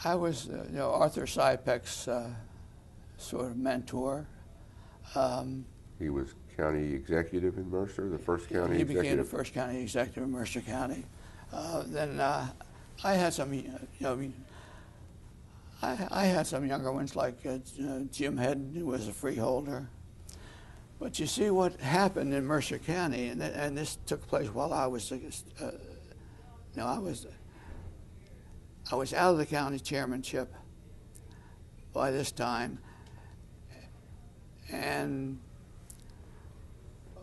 was Arthur Sypek's sort of mentor. He was county executive in Mercer, the first county He executive? became the first county executive in Mercer County. Then I had some, I had some younger ones like Jim Hedden, who was a freeholder. But you see what happened in Mercer County, and this took place while I was, I was out of the county chairmanship by this time, and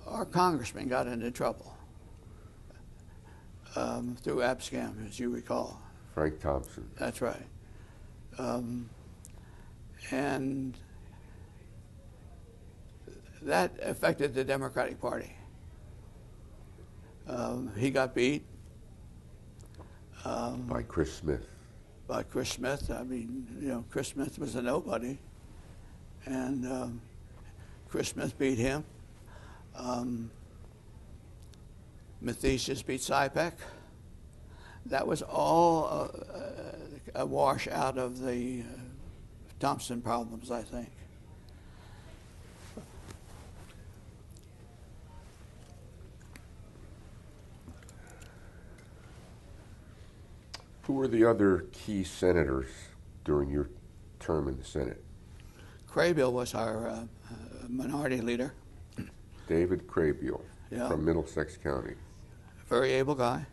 our congressman got into trouble through abscam, as you recall. Frank Thompson. That's right. And that affected the Democratic Party. He got beat. By Chris Smith. By Chris Smith. I mean, Chris Smith was a nobody. And Chris Smith beat him. Mathesius beat Sipek. That was all a wash out of the Thompson problems, I think. Who were the other key senators during your term in the Senate? Craybill was our minority leader. David Craybill, Yeah. from Middlesex County. Very able guy.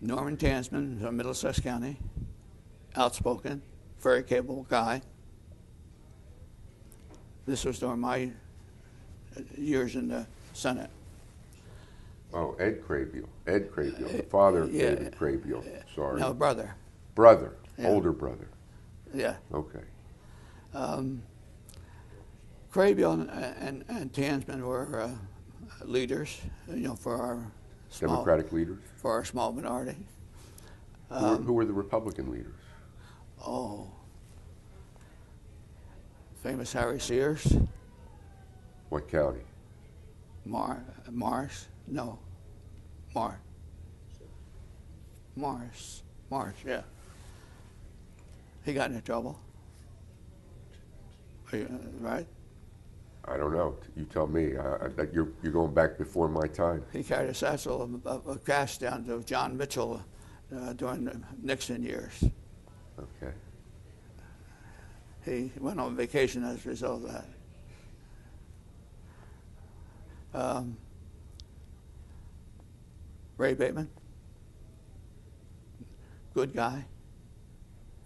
Norman Tansman from Middlesex County. Outspoken, very capable guy. This was during my years in the Senate. Oh, Ed Craybill. Ed Craybill, the father of Yeah. David Craybill. Sorry. No, brother. Brother, Yeah. older brother. Yeah. Okay. Craybill and Tansman were leaders, for our Democratic leaders? for our small minority. Who were the Republican leaders? Oh, famous Harry Sears, What county? Marsh, yeah. He got into trouble, right? I don't know. You tell me. You're going back before my time. He carried a satchel of cash down to John Mitchell during the Nixon years. Okay. He went on vacation as a result of that. Ray Bateman, good guy,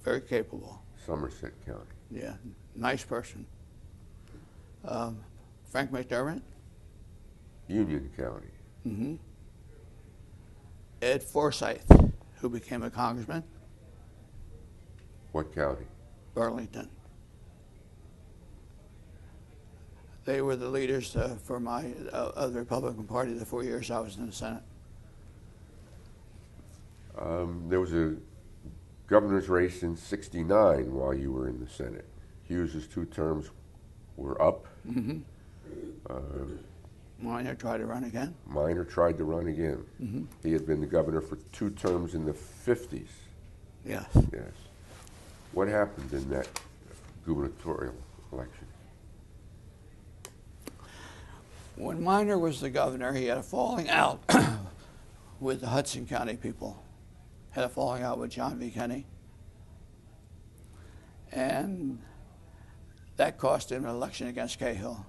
very capable. Somerset County. Yeah, nice person. Frank McDermott. Union County. Mm-hmm. Ed Forsyth, who became a congressman. What county? Burlington. They were the leaders for my of the Republican Party the 4 years I was in the Senate. There was a governor's race in '69 while you were in the Senate. Hughes's 2 terms were up. Mm-hmm. Minor tried to run again. Minor tried to run again. Mm-hmm. He had been the governor for 2 terms in the 50s. Yes. Yes. What happened in that gubernatorial election? When Minor was the governor, he had a falling out with the Hudson County people. Had a falling out with John V. Kenney. And that cost him an election against Cahill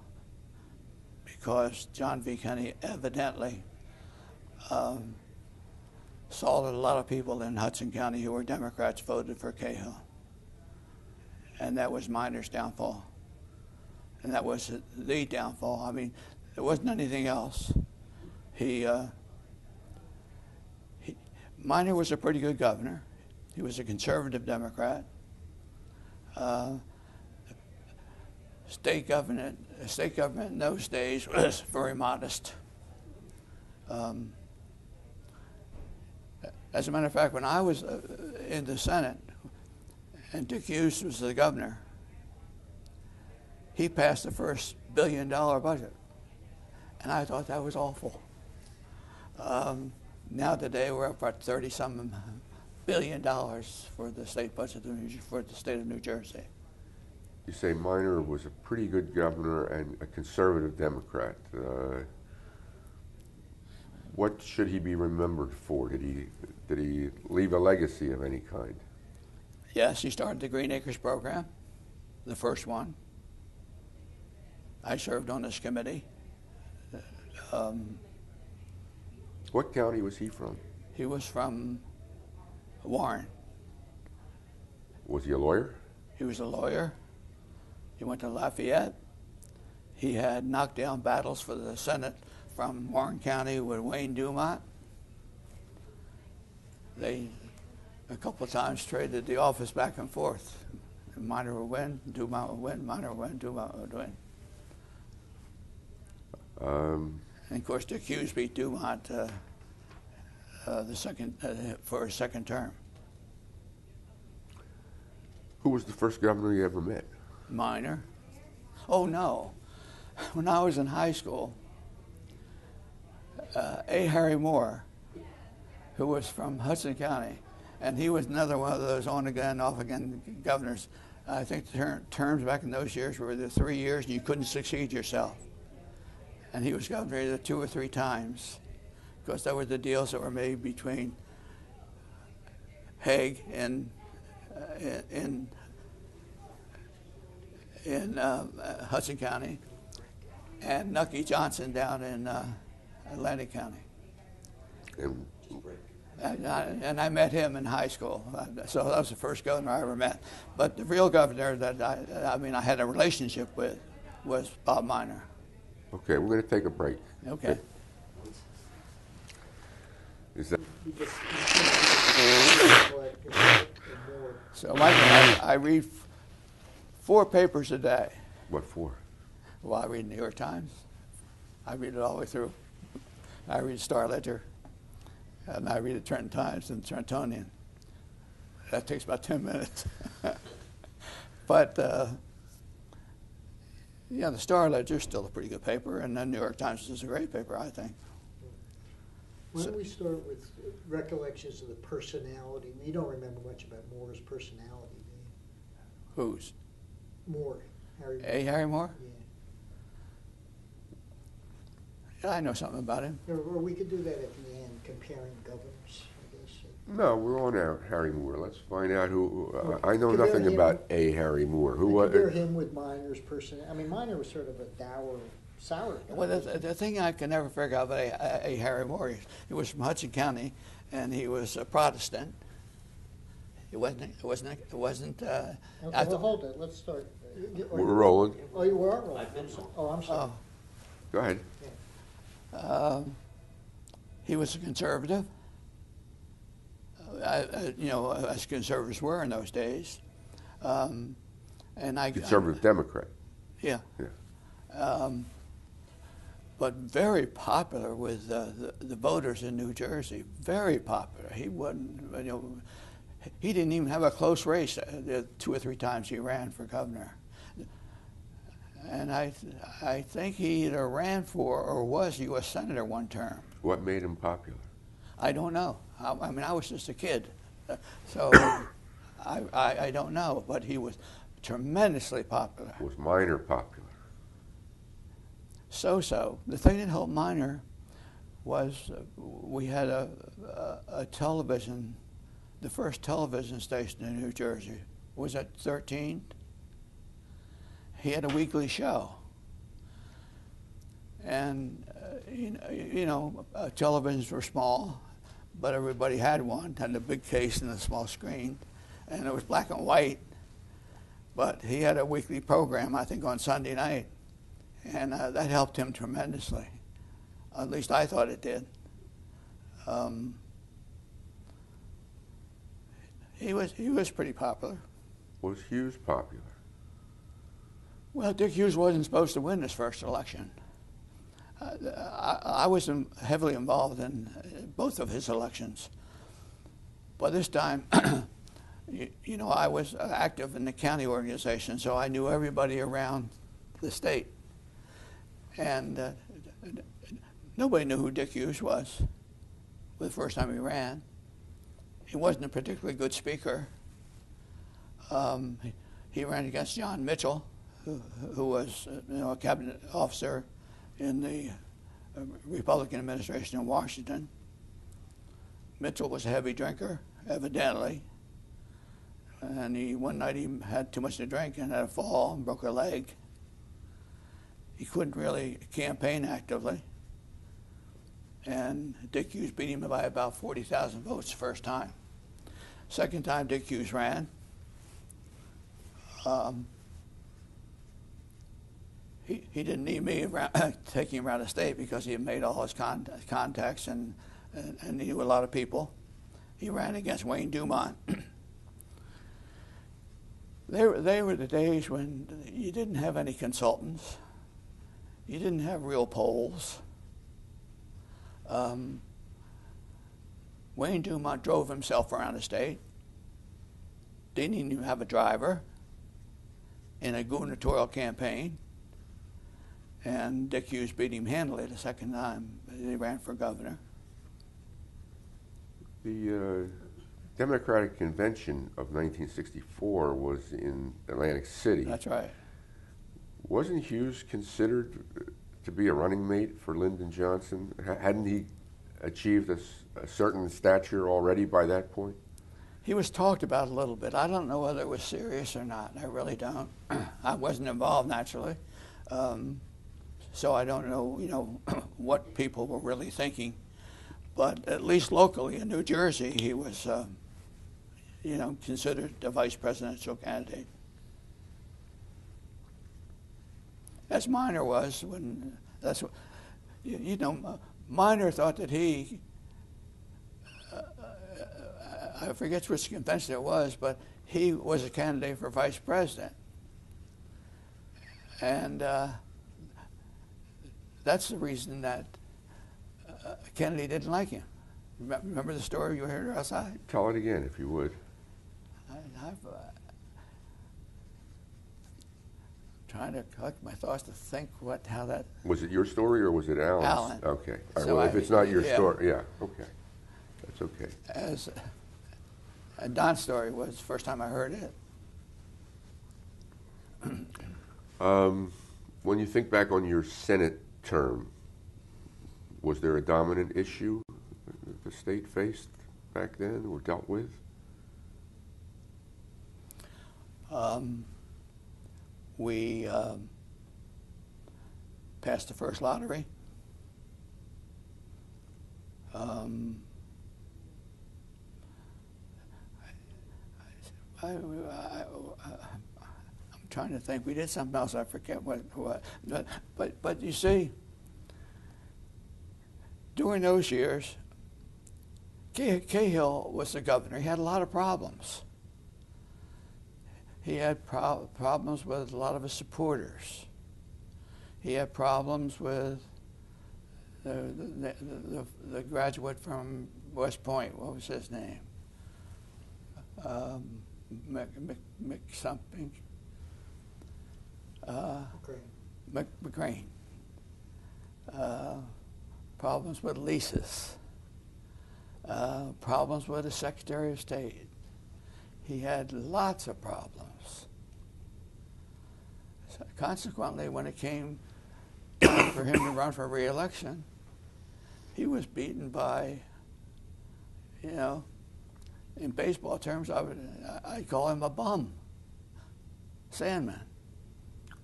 because John V. Kenney evidently saw that a lot of people in Hudson County who were Democrats voted for Cahill. And that was Minor's downfall. And that was the downfall. I mean, there wasn't anything else. Minor was a pretty good governor. He was a conservative Democrat. State government in those days was very modest. As a matter of fact, when I was in the Senate and Dick Hughes was the governor, he passed the first $1 billion budget. And I thought that was awful. Now today we're up at 30-some $billion for the state budget for the state of New Jersey. You say Minor was a pretty good governor and a conservative Democrat. What should he be remembered for? Did he leave a legacy of any kind? Yes, he started the Green Acres program, the first one. I served on this committee. What county was he from? He was from Warren. Was he a lawyer? He was a lawyer. He went to Lafayette. He had knockdown battles for the Senate from Warren County with Wayne Dumont. They a couple of times traded the office back and forth. Minor would win, Dumont would win, Minor would win, Dumont would win. And of course, Dick Hughes beat Dumont for his second term. Who was the first governor you ever met? Minor. Oh no! When I was in high school, A. Harry Moore, who was from Hudson County, and he was another one of those on-again, off-again governors. I think the terms back in those years were the 3 years, and you couldn't succeed yourself. And he was governor either 2 or 3 times, because that were the deals that were made between Haig in Hudson County and Nucky Johnson down in Atlantic County. And I met him in high school, so that was the first governor I ever met. But the real governor that I had a relationship with was Bob Minor. Okay, we're going to take a break. Okay. Is that? So, Michael, I read 4 papers a day. What for? Well, I read the New York Times. I read it all the way through. I read Star Ledger. And I read the Trenton Times and the Trentonian. That takes about 10 minutes. But, yeah, the Star Ledger is still a pretty good paper, and the New York Times is a great paper, I think. Why don't we start with recollections of the personality? You don't remember much about Moore's personality, do you? Whose? Moore. Harry Moore. A. Harry Moore? Yeah. Yeah, I know something about him. Or we could do that at the end, comparing governors, I guess. No, we're on Harry Moore. Let's find out who. I know Compare nothing him- about A. Harry Moore. Who was? Compare him with Minor's personality. I mean, Minor was sort of a dour, sour guy. Well, the thing I can never figure out about A. Harry Moore, he was from Hudson County, and he was a Protestant. It wasn't. Okay, well, hold it. Let's start. We're rolling. Oh, you were rolling. I'm sorry. Go ahead. He was a conservative. As conservatives were in those days. And Conservative Democrat. Yeah. Yeah. But very popular with the voters in New Jersey. Very popular. He wasn't. He didn't even have a close race the 2 or 3 times he ran for governor. And I think he either ran for or was U.S. Senator one term. What made him popular? I don't know. I mean, I was just a kid, so I don't know. But he was tremendously popular. Was Minor popular? So. The thing that helped Minor was we had a television, the first television station in New Jersey was at 13. He had a weekly show. And, televisions were small, but everybody had one, had a big case and a small screen. And it was black and white. But he had a weekly program, I think, on Sunday night. And that helped him tremendously. At least I thought it did. He was pretty popular. Was Hughes popular? Well, Dick Hughes wasn't supposed to win his first election. I was heavily involved in both of his elections. By this time, I was active in the county organization, so I knew everybody around the state. And nobody knew who Dick Hughes was the first time he ran. He wasn't a particularly good speaker. He ran against John Mitchell, who was a cabinet officer in the Republican administration in Washington. Mitchell was a heavy drinker, evidently, and one night he had too much to drink and had a fall and broke a leg. He couldn't really campaign actively, and Dick Hughes beat him by about 40,000 votes the first time. Second time Dick Hughes ran, he didn't need me taking him around the state because he had made all his contacts and he knew a lot of people. He ran against Wayne Dumont. They were the days when you didn't have any consultants. You didn't have real polls. Wayne Dumont drove himself around the state. Didn't even have a driver in a gubernatorial campaign. And Dick Hughes beat him handily the second time he ran for governor. The Democratic Convention of 1964 was in Atlantic City. That's right. Wasn't Hughes considered to be a running mate for Lyndon Johnson? Hadn't he achieved a certain stature already by that point? He was talked about a little bit. I don't know whether it was serious or not. I really don't. I wasn't involved, naturally. So I don't know, what people were really thinking. But at least locally in New Jersey, he was, considered a vice presidential candidate. As Minor was when that's what, Minor thought that he, I forget which convention it was, but he was a candidate for vice president. And that's the reason that Kennedy didn't like him. Remember the story you heard outside? Tell it again, if you would. I'm trying to collect my thoughts to think how that... Was it your story or was it Alan's? Alan. Okay. All right, So well, if it's not your yeah. story, yeah, okay. That's okay. And Don's story was the first time I heard it. When you think back on your Senate term, was there a dominant issue that the state faced back then or dealt with? We passed the first lottery. I'm trying to think. We did something else. I forget what. But you see, during those years, Cahill was the governor. He had a lot of problems. He had problems with a lot of his supporters. He had problems with the graduate from West Point. What was his name? Something. McCrane. Problems with leases. Problems with the Secretary of State. He had lots of problems. So consequently, when it came time for him to run for re-election, he was beaten by, in baseball terms, I'd call him a bum. Sandman.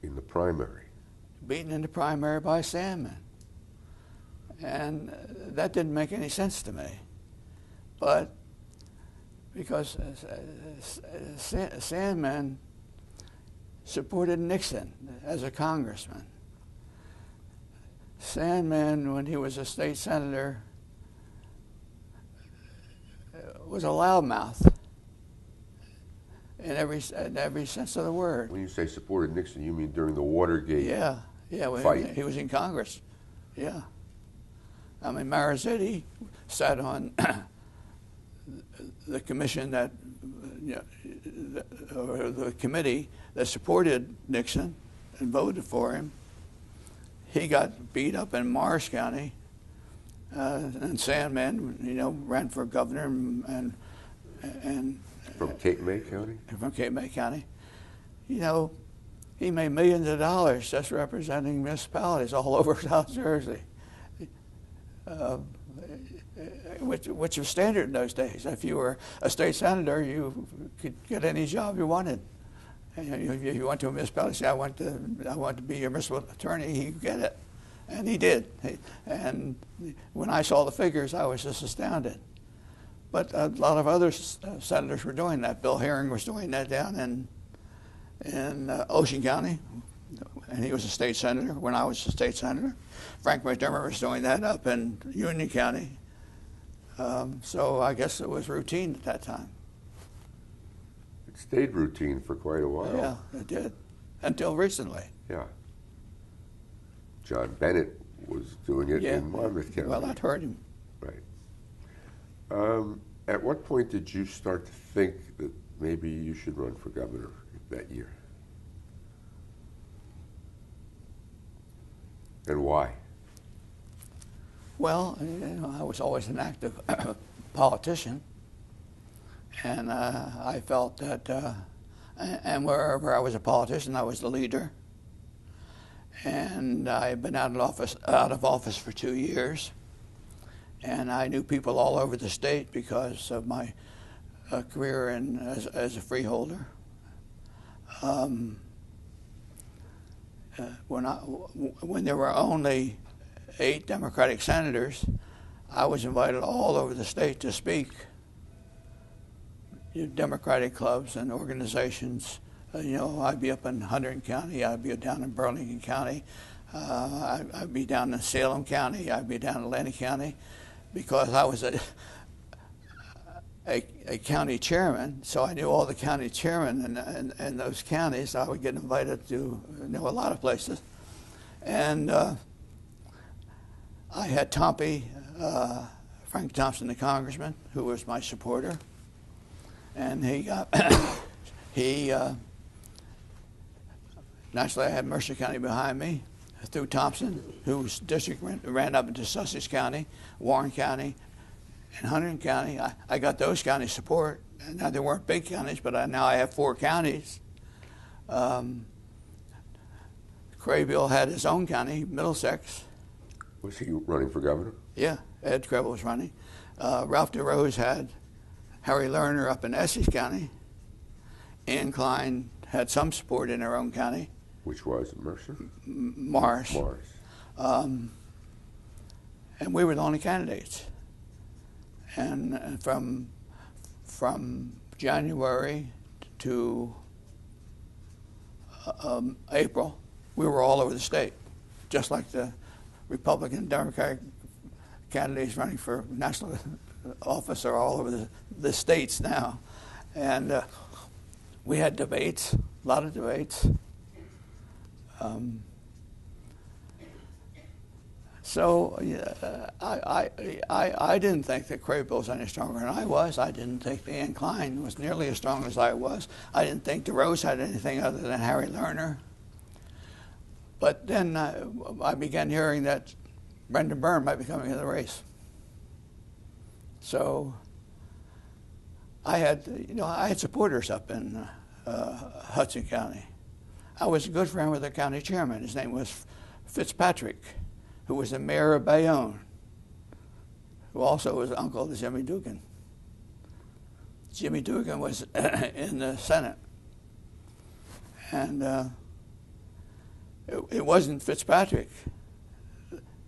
In the primary. Beaten in the primary by Sandman. And that didn't make any sense to me. But because Sandman supported Nixon as a congressman. Sandman, when he was a state senator, was a loudmouth in every sense of the word. When you say supported Nixon, you mean during the Watergate fight? He was in Congress. Yeah. I mean, Marizzetti sat on the commission that, or the committee that supported Nixon and voted for him. He got beat up in Morris County, and Sandman, ran for governor and from Cape May County. From Cape May County, you know, he made millions of dollars just representing municipalities all over South Jersey, which was standard in those days. If you were a state senator, you could get any job you wanted. And if you went to a municipality, say, I want to be your municipal attorney, he could get it. And he did. And when I saw the figures, I was just astounded. But a lot of other senators were doing that. Bill Herring was doing that down in Ocean County, and he was a state senator when I was a state senator. Frank McDermott was doing that up in Union County. So I guess it was routine at that time. It stayed routine for quite a while. Yeah, it did, until recently. Yeah. John Bennett was doing it in Monmouth County. Well, I'd heard him. Right. At what point did you start to think that maybe you should run for governor that year? And why? Well, I was always an active politician, and I felt that, and wherever I was a politician, I was the leader. And I had been out of office for 2 years, and I knew people all over the state because of my career as a freeholder. When there were only 8 Democratic senators, I was invited all over the state to speak. Democratic clubs and organizations. I'd be up in Hunterdon County, I'd be down in Burlington County, I'd be down in Salem County, I'd be down in Atlantic County, because I was a county chairman, so I knew all the county chairmen in those counties. I would get invited to a lot of places. And I had Tompy, Frank Thompson, the congressman, who was my supporter, and naturally, I had Mercer County behind me, through Thompson, whose district ran up into Sussex County, Warren County, and Hunterdon County. I got those counties' support. Now, they weren't big counties, but now I have 4 counties. Craybill had his own county, Middlesex. Was he running for governor? Yeah, Ed Craybill was running. Ralph DeRose had Harry Lerner up in Essex County. Ann Klein had some support in her own county. Which was Mercer? Morris. And we were the only candidates. And from January to April, we were all over the state, just like the Republican Democratic candidates running for national office are all over the states now. And we had debates, a lot of debates. I didn't think that Craybill was any stronger than I was. I didn't think that Ann Klein was nearly as strong as I was. I didn't think DeRose had anything other than Harry Lerner. But then I began hearing that Brendan Byrne might be coming in the race. So I had supporters up in Hudson County. I was a good friend with the county chairman. His name was Fitzpatrick, who was the mayor of Bayonne, who also was uncle to Jimmy Dugan. Jimmy Dugan was in the Senate. And it wasn't Fitzpatrick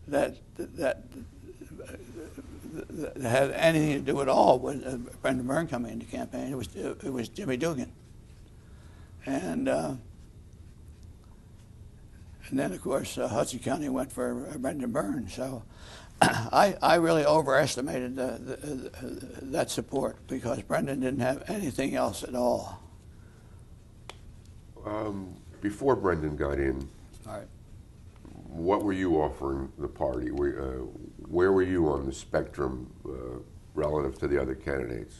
that had anything to do at all with Brendan Byrne coming into campaign. It was Jimmy Dugan. And then, of course, Hudson County went for Brendan Byrne. So I really overestimated that support because Brendan didn't have anything else at all. Before Brendan got in, All right. what were you offering the party? Where were you on the spectrum relative to the other candidates?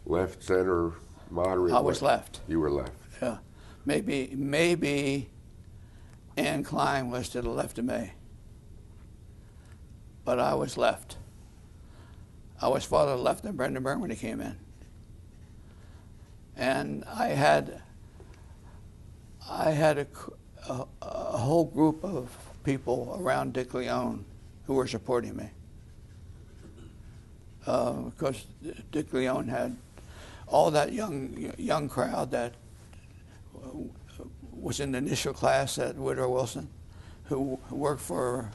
Left, center, moderate? I was left. You were left. Yeah. Maybe Ann Klein was to the left of me. But I was left. I was farther left than Brendan Byrne when he came in. And I had I had a whole group of people around Dick Leone who were supporting me. Because Dick Leone had all that young crowd that was in the initial class at Woodrow Wilson, who worked for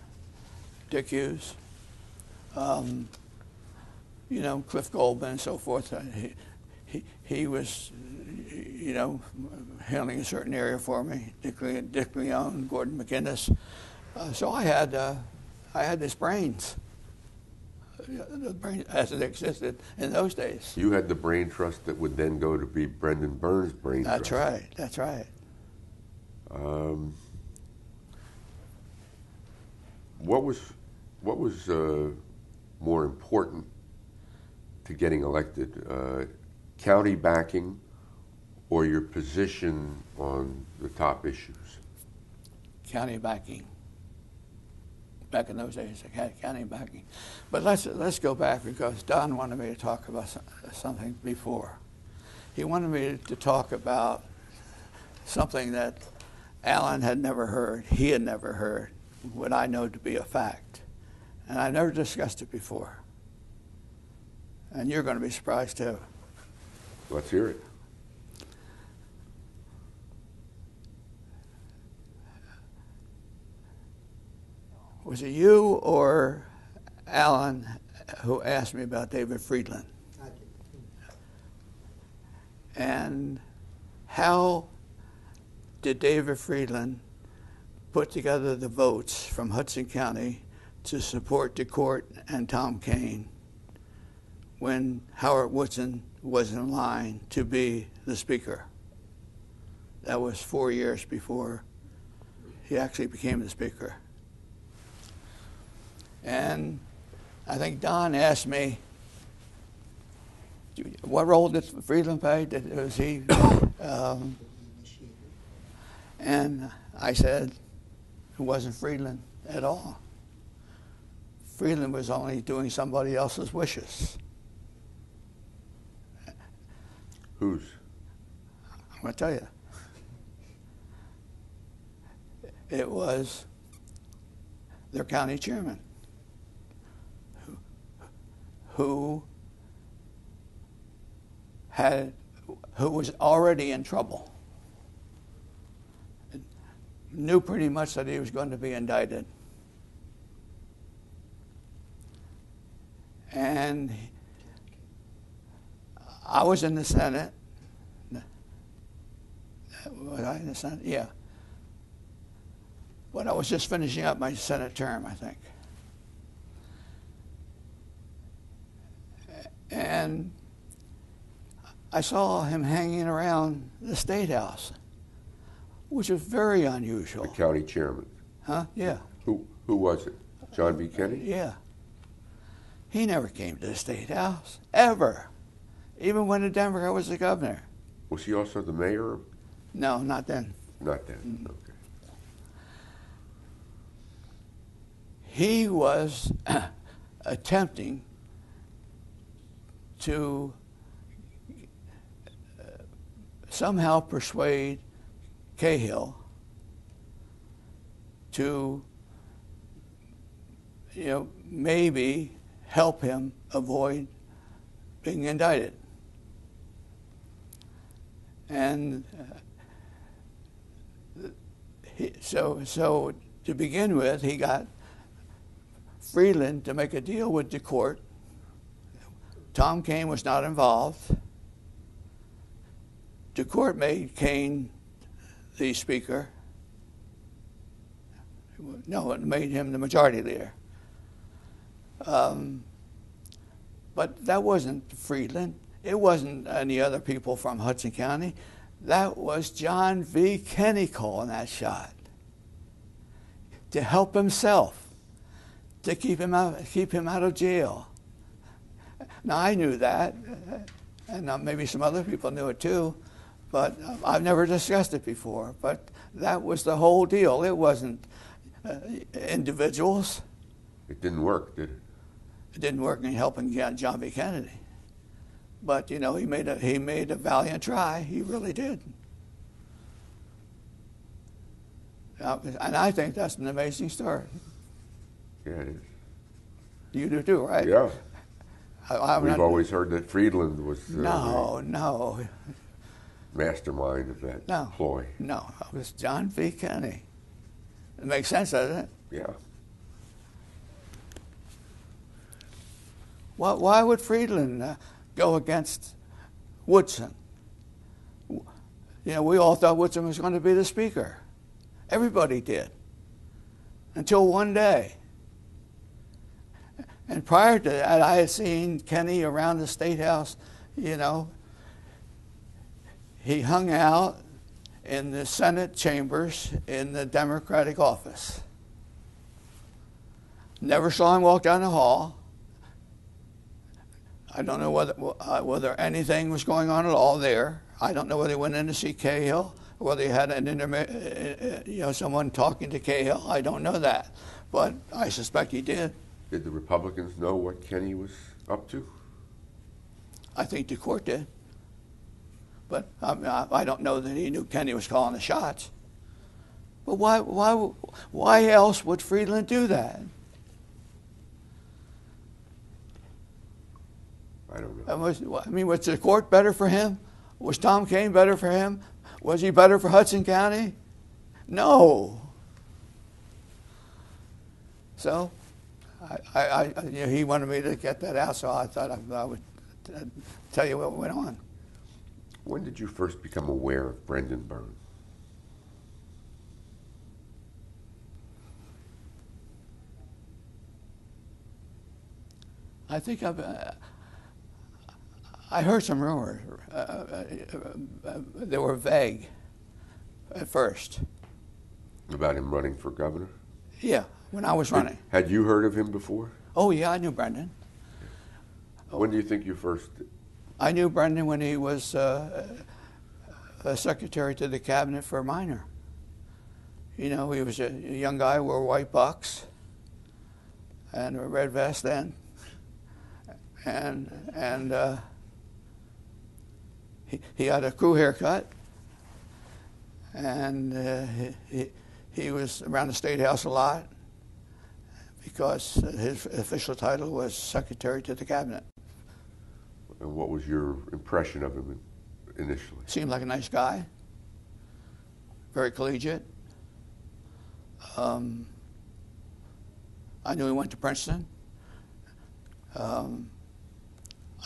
Dick Hughes, you know, Cliff Goldman and so forth. He was, you know, handling a certain area for me. Dick Leone, Gordon McInnes. So I had this brains. The brain as it existed in those days. You had the brain trust that would then go to be Brendan Burns' brain trust. That's right. That's right. What was more important to getting elected, county backing or your position on the top issues? County backing. Back in those days, I had county backing. But let's go back, because Don wanted me to talk about something before. He wanted me to talk about something that Alan had never heard, he had never heard, what I know to be a fact. And I never discussed it before. And you're going to be surprised too. Let's hear it. Was it you or Alan who asked me about David Friedland? I did. And how did David Friedland put together the votes from Hudson County to support DeCourt and Tom Kane when Howard Woodson was in line to be the speaker? That was 4 years before he actually became the speaker. And I think Don asked me, what role did Friedland play? Was he? And I said, it wasn't Friedland at all. Friedland was only doing somebody else's wishes. Whose? I'm going to tell you. It was their county chairman, who was already in trouble, knew pretty much that he was going to be indicted. And I was in the Senate. Was I in the Senate? Yeah. But I was just finishing up my Senate term, I think. And I saw him hanging around the State House, which was very unusual. The county chairman. Huh? Yeah. Who was it? John B. Kennedy? Yeah. He never came to the State House, ever. Even when the Democrat was the governor. Was he also the mayor? No, not then. Not then. Okay. He was attempting to somehow persuade Cahill to, maybe help him avoid being indicted. And so to begin with, he got Friedland to make a deal with DeCourt. Tom Kane was not involved. DeCourt made Kane the speaker. No, it made him the majority leader. But that wasn't Friedland. It wasn't any other people from Hudson County. That was John V. Kennedy calling that shot to help himself, to keep him out of jail. Now, I knew that, and maybe some other people knew it too, but I've never discussed it before. But that was the whole deal. It wasn't individuals. It didn't work, did it? It didn't work in helping John B. Kennedy. But, he made a valiant try. He really did. And I think that's an amazing story. Yeah, it is. You do too, right? Yeah. I'm We've not- always heard that Friedland was No, the mastermind of that ploy. No, it was John V. Kennedy. It makes sense, doesn't it? Yeah. Why would Friedland go against Woodson? You know, we all thought Woodson was going to be the speaker. Everybody did. Until one day. And prior to that, I had seen Kenny around the State House, you know. He hung out in the Senate chambers in the Democratic office. Never saw him walk down the hall. I don't know whether anything was going on at all there. I don't know whether he went in to see Cahill, or whether he had someone talking to Cahill. I don't know that, but I suspect he did. Did the Republicans know what Kenny was up to? I think the court did, but I don't know that he knew Kenny was calling the shots. But why else would Friedland do that? I don't know. I mean, was the court better for him? Was Tom Kane better for him? Was he better for Hudson County? No. So, he wanted me to get that out, so I thought I would tell you what went on. When did you first become aware of Brendan Byrne? I think I heard some rumors. They were vague at first. About him running for governor? Yeah, when I was running. Had you heard of him before? Oh, yeah, I knew Brendan. When do you think you first? I knew Brendan when he was a secretary to the cabinet for Minor. You know, he was a young guy, wore white bucks and a red vest then. And he had a crew haircut, and he was around the State House a lot because his official title was secretary to the cabinet. And what was your impression of him initially? Seemed like a nice guy, very collegiate. I knew he went to Princeton.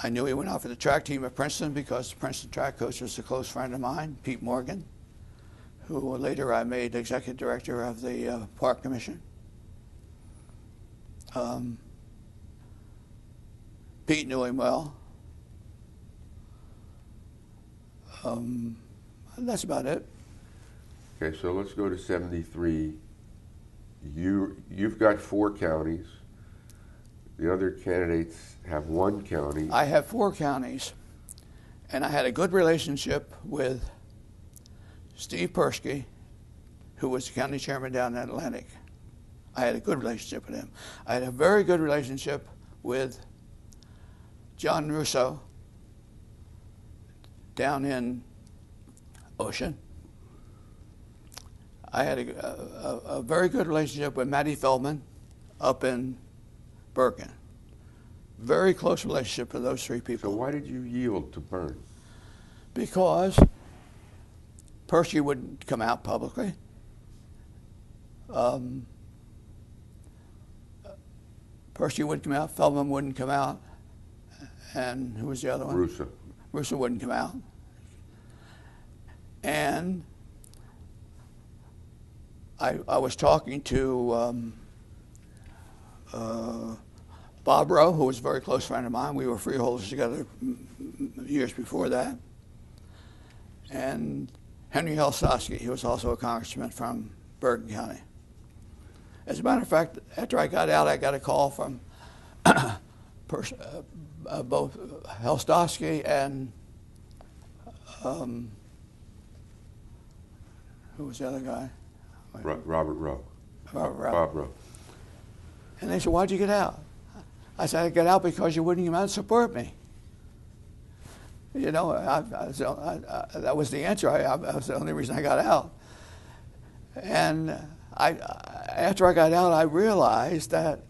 I knew he went out for the track team at Princeton because the Princeton track coach was a close friend of mine, Pete Morgan, who later I made executive director of the Park Commission. Pete knew him well. That's about it. Okay, so let's go to 73. You've got 4 counties. The other candidates have 1 county. I have 4 counties, and I had a good relationship with Steve Persky, who was the county chairman down in Atlantic. I had a good relationship with him. I had a very good relationship with John Russo down in Ocean. I had a very good relationship with Matty Feldman up in Bergen. Very close relationship with those 3 people. So why did you yield to Byrne? Because Persky wouldn't come out publicly. Persky wouldn't come out. Feldman wouldn't come out. And who was the other one? Russo. Russo wouldn't come out. And I was talking to Bob Rowe, who was a very close friend of mine. We were freeholders together years before that. And Henry Helstosky, he was also a congressman from Bergen County. As a matter of fact, after I got out, I got a call from both Helstosky and who was the other guy? Robert Rowe. Bob Rowe. And they said, "Why'd you get out?" I said, "I got out because you wouldn't come out and support me." You know, that was the answer. That was the only reason I got out. And after I got out, I realized that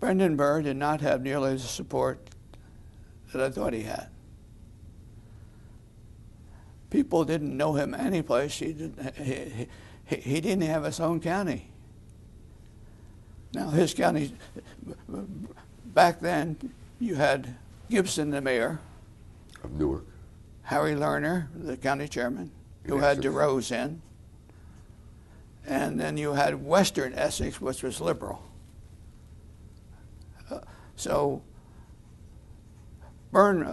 Brendan Byrne did not have nearly the support that I thought he had. People didn't know him anyplace. He didn't have his own county. Now his county, back then, you had Gibson, the mayor, Of Newark. Harry Lerner, the county chairman, who In had Essex. DeRose in, and then you had Western Essex, which was liberal. So Byrne,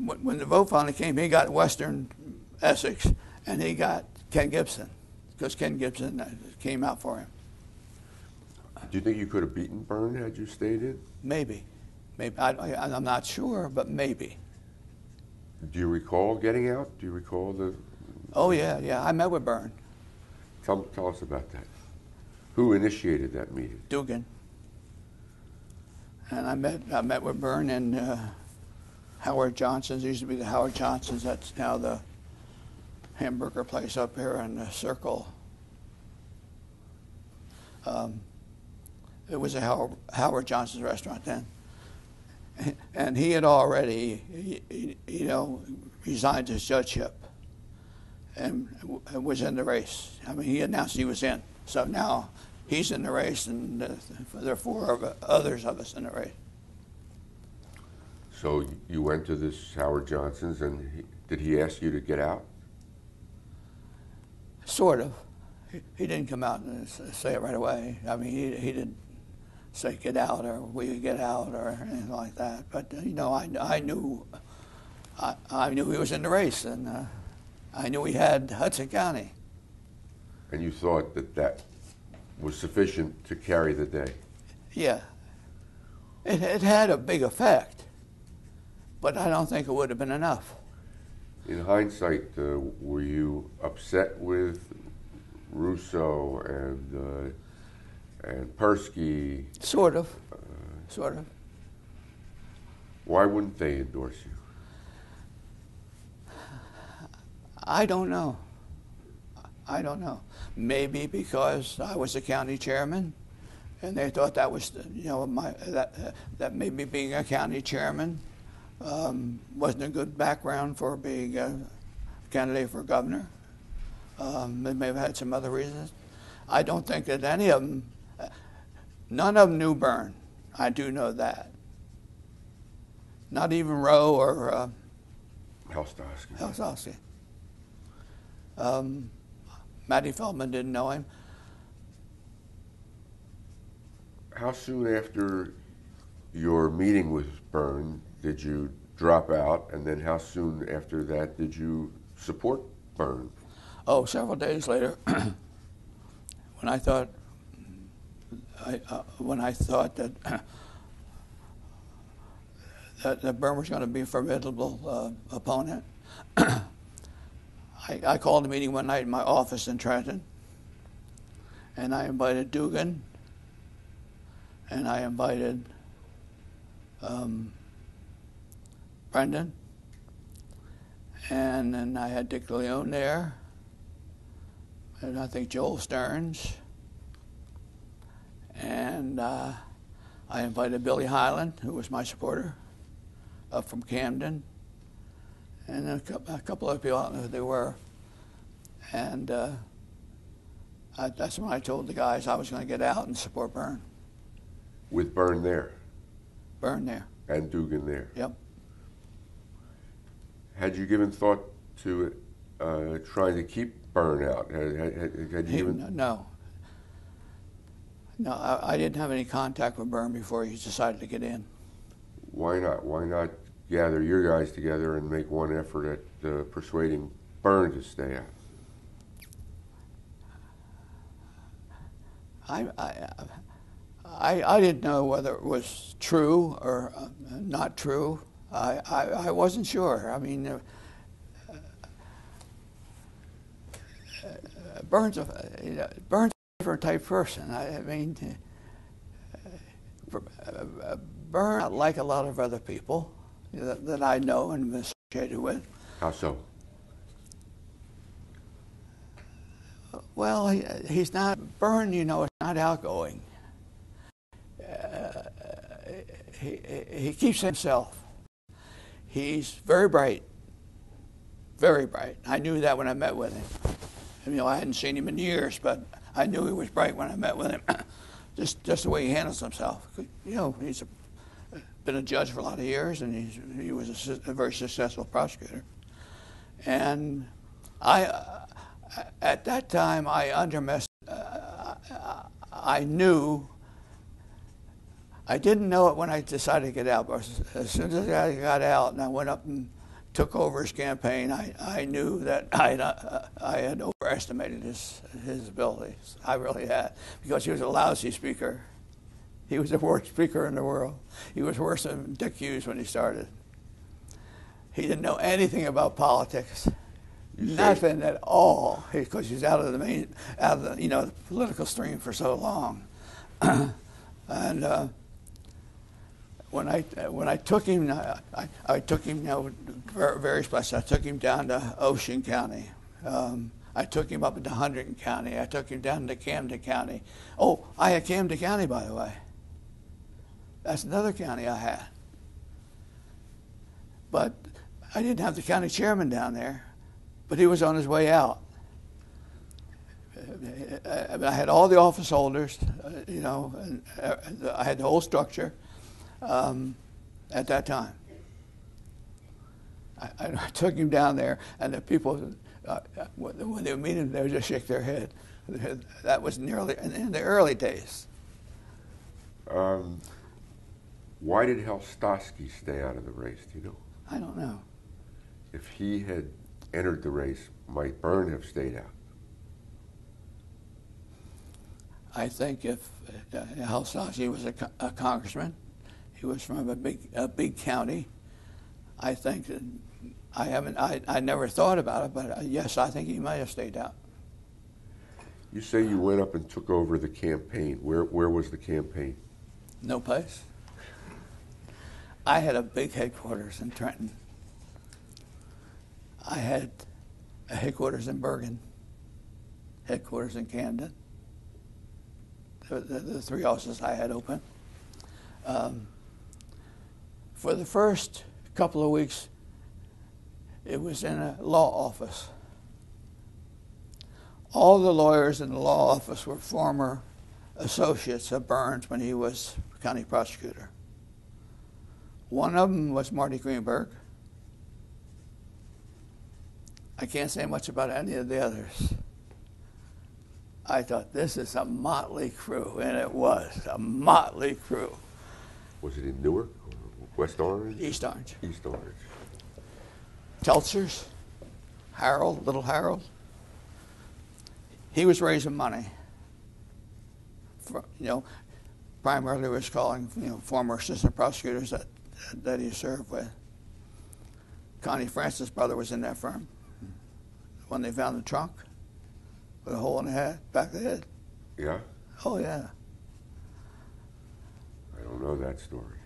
when the vote finally came, he got Western Essex, and he got Ken Gibson, because Ken Gibson came out for him. Do you think you could have beaten Byrne had you stayed in? Maybe. I'm not sure, but maybe. Do you recall getting out? Do you recall the? Oh yeah. I met with Byrne, Tell us about that. Who initiated that meeting? Dugan, and I met with Byrne and Howard Johnson's. It used to be the Howard Johnson's. That's now the hamburger place up here in the Circle. It was a Howard Johnson's restaurant then, and he had already, resigned his judgeship, and was in the race. I mean, he announced he was in. So now he's in the race, and there are four others of us in the race. So you went to this Howard Johnson's, and did he ask you to get out? Sort of. He didn't come out and say it right away. I mean, he didn't say get out or we get out or anything like that. But I knew he was in the race, and I knew he had Hudson County. And you thought that was sufficient to carry the day? Yeah, it had a big effect, but I don't think it would have been enough. In hindsight, were you upset with Russo and Persky? Sort of. Why wouldn't they endorse you? I don't know. Maybe because I was the county chairman, and they thought that was, that maybe being a county chairman wasn't a good background for being a candidate for governor. They may have had some other reasons. I don't think that any of them, none of them knew Byrne. I do know that. Not even Rowe or Helstowski. Matty Feldman didn't know him. How soon after your meeting with Byrne did you drop out, and then how soon after that did you support Byrne? Oh, several days later, when I thought that Byrne was going to be a formidable opponent, I called a meeting one night in my office in Trenton, and I invited Dugan, and I invited Brendan, and then I had Dick Leone there, and I think Joel Stearns, and I invited Billy Highland, who was my supporter, up from Camden, and a couple of people, I don't know who they were, and that's when I told the guys I was going to get out and support Byrne. With Byrne there? Byrne there. And Dugan there? Yep. Had you given thought to trying to keep Byrne out? Had you given... No, I didn't have any contact with Byrne before he decided to get in. Why not? Why not gather your guys together and make one effort at persuading Byrne to stay out? I didn't know whether it was true or not true. I wasn't sure. I mean, Byrne's a different type person. I mean, Byrne, like a lot of other people that I know and been associated with. How so? Well, he's not, Byrne, you know, is not outgoing. He keeps himself. He's very bright. Very bright. I knew that when I met with him. You know, I hadn't seen him in years, but I knew he was bright when I met with him. just the way he handles himself. You know, he's been a judge for a lot of years, and he was a very successful prosecutor. And at that time, I knew. I didn't know it when I decided to get out, but as soon as I got out and I went up and took over his campaign, I knew that I had overestimated his abilities. I really had, because he was a lousy speaker. He was the worst speaker in the world. He was worse than Dick Hughes when he started. He didn't know anything about politics, nothing at all, because he was out of the you know, the political stream for so long. And when I took him, I took him, you know, various places. I took him down to Ocean County. I took him up into Hunterdon County. I took him down to Camden County. Oh, I had Camden County, by the way. That's another county I had. But I didn't have the county chairman down there, but he was on his way out. I had all the office holders, you know, and I had the whole structure at that time. I took him down there, and the people, when they would meet him, they would just shake their head. That was in the early days. Why did Helstosky stay out of the race, do you know? I don't know. If he had entered the race, might Byrne have stayed out? I think if Helstosky was a congressman, he was from a big county. I think that I never thought about it, but yes, I think he might have stayed out. You say you went up and took over the campaign. Where was the campaign? No place. I had a big headquarters in Trenton. I had a headquarters in Bergen, headquarters in Camden. The three offices I had open. For the first couple of weeks, it was in a law office. All the lawyers in the law office were former associates of Byrne's when he was county prosecutor. One of them was Marty Greenberg. I can't say much about any of the others. I thought, this is a motley crew, and it was a motley crew. Was it in Newark, West Orange? East Orange. East Orange. Teltzers, Harold, little Harold. He was raising money. You know, primarily was calling, you know, former assistant prosecutors that he served with. Connie Francis' brother was in that firm. When they found the trunk with a hole in the head, back of the head. Yeah? Oh, yeah. I don't know that story.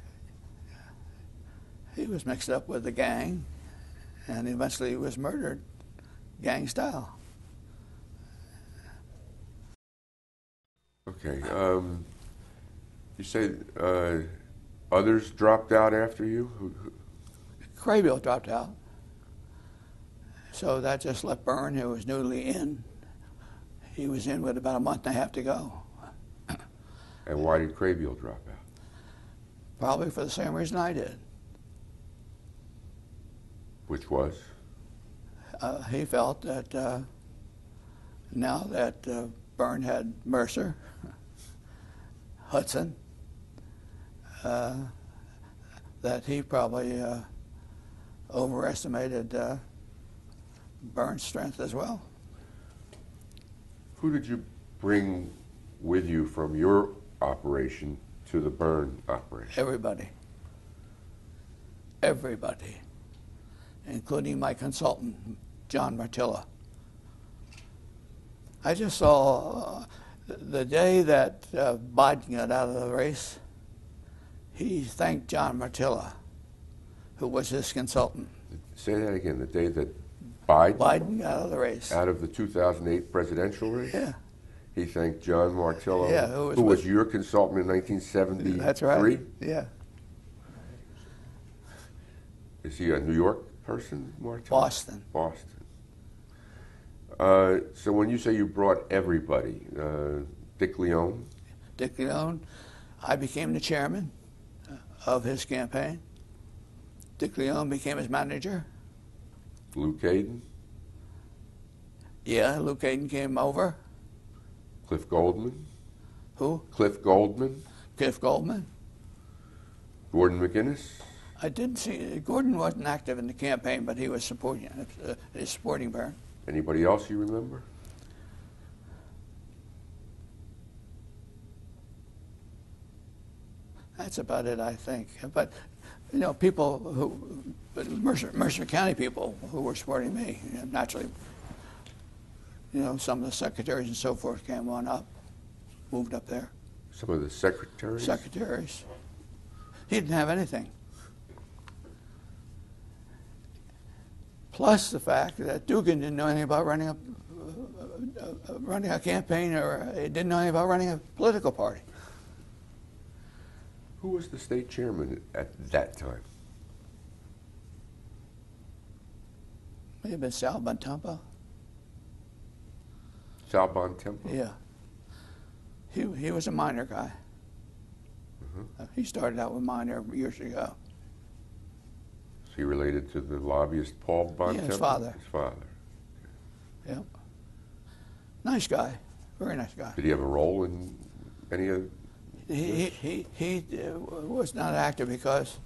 He was mixed up with the gang, and eventually he was murdered, gang style. Okay. You say others dropped out after you? Craybill dropped out. So that just left Byrne, who was newly in. He was in with about a month and a half to go. And why did Craybill drop out? Probably for the same reason I did. Which was? He felt that now that Byrne had Mercer, Hudson, that he probably overestimated Byrne's strength as well. Who did you bring with you from your operation to the Byrne operation? Everybody. Everybody. Including my consultant, John Martilla. I just saw the day that Biden got out of the race, he thanked John Martilla, who was his consultant. Say that again, the day that Biden? Biden got out of the race. Out of the 2008 presidential race? Yeah. He thanked John Martillo, Yeah, who was your consultant in 1973? That's right. Yeah. Is he a New York person, Martillo? Boston. Boston. So when you say you brought everybody, Dick Leone? Dick Leone, I became the chairman of his campaign. Dick Leone became his manager. Lou Caden? Yeah, Lou Caden came over. Cliff Goldman? Who? Cliff Goldman? Cliff Goldman. Gordon McGinnis? I didn't see, Gordon wasn't active in the campaign, but he was supporting Byrne. Anybody else you remember? That's about it, I think. But, you know, people who, Mercer County people who were supporting me, you know, naturally, you know, some of the secretaries and so forth came on up, moved up there. Some of the secretaries? Secretaries. He didn't have anything. Plus the fact that Dugan didn't know anything about running a campaign, or he didn't know anything about running a political party. Who was the state chairman at that time? May have been Sal Bontempo. Sal Bontempo? Yeah. He was a minor guy. He started out with minor years ago. Is he related to the lobbyist Paul Bontempo? Yeah, his father. His father. Yep. Nice guy. Very nice guy. Did he have a role in any of? He was not active because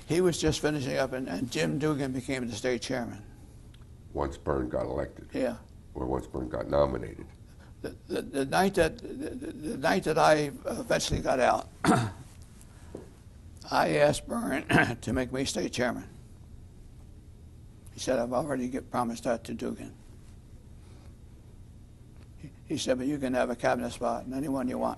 he was just finishing up, and Jim Dugan became the state chairman. Once Byrne got elected. Yeah. Or once Byrne got nominated. The night that I eventually got out, I asked Byrne to make me state chairman. He said, "I've already promised that to Dugan." He said, "But you can have a cabinet spot in anyone you want."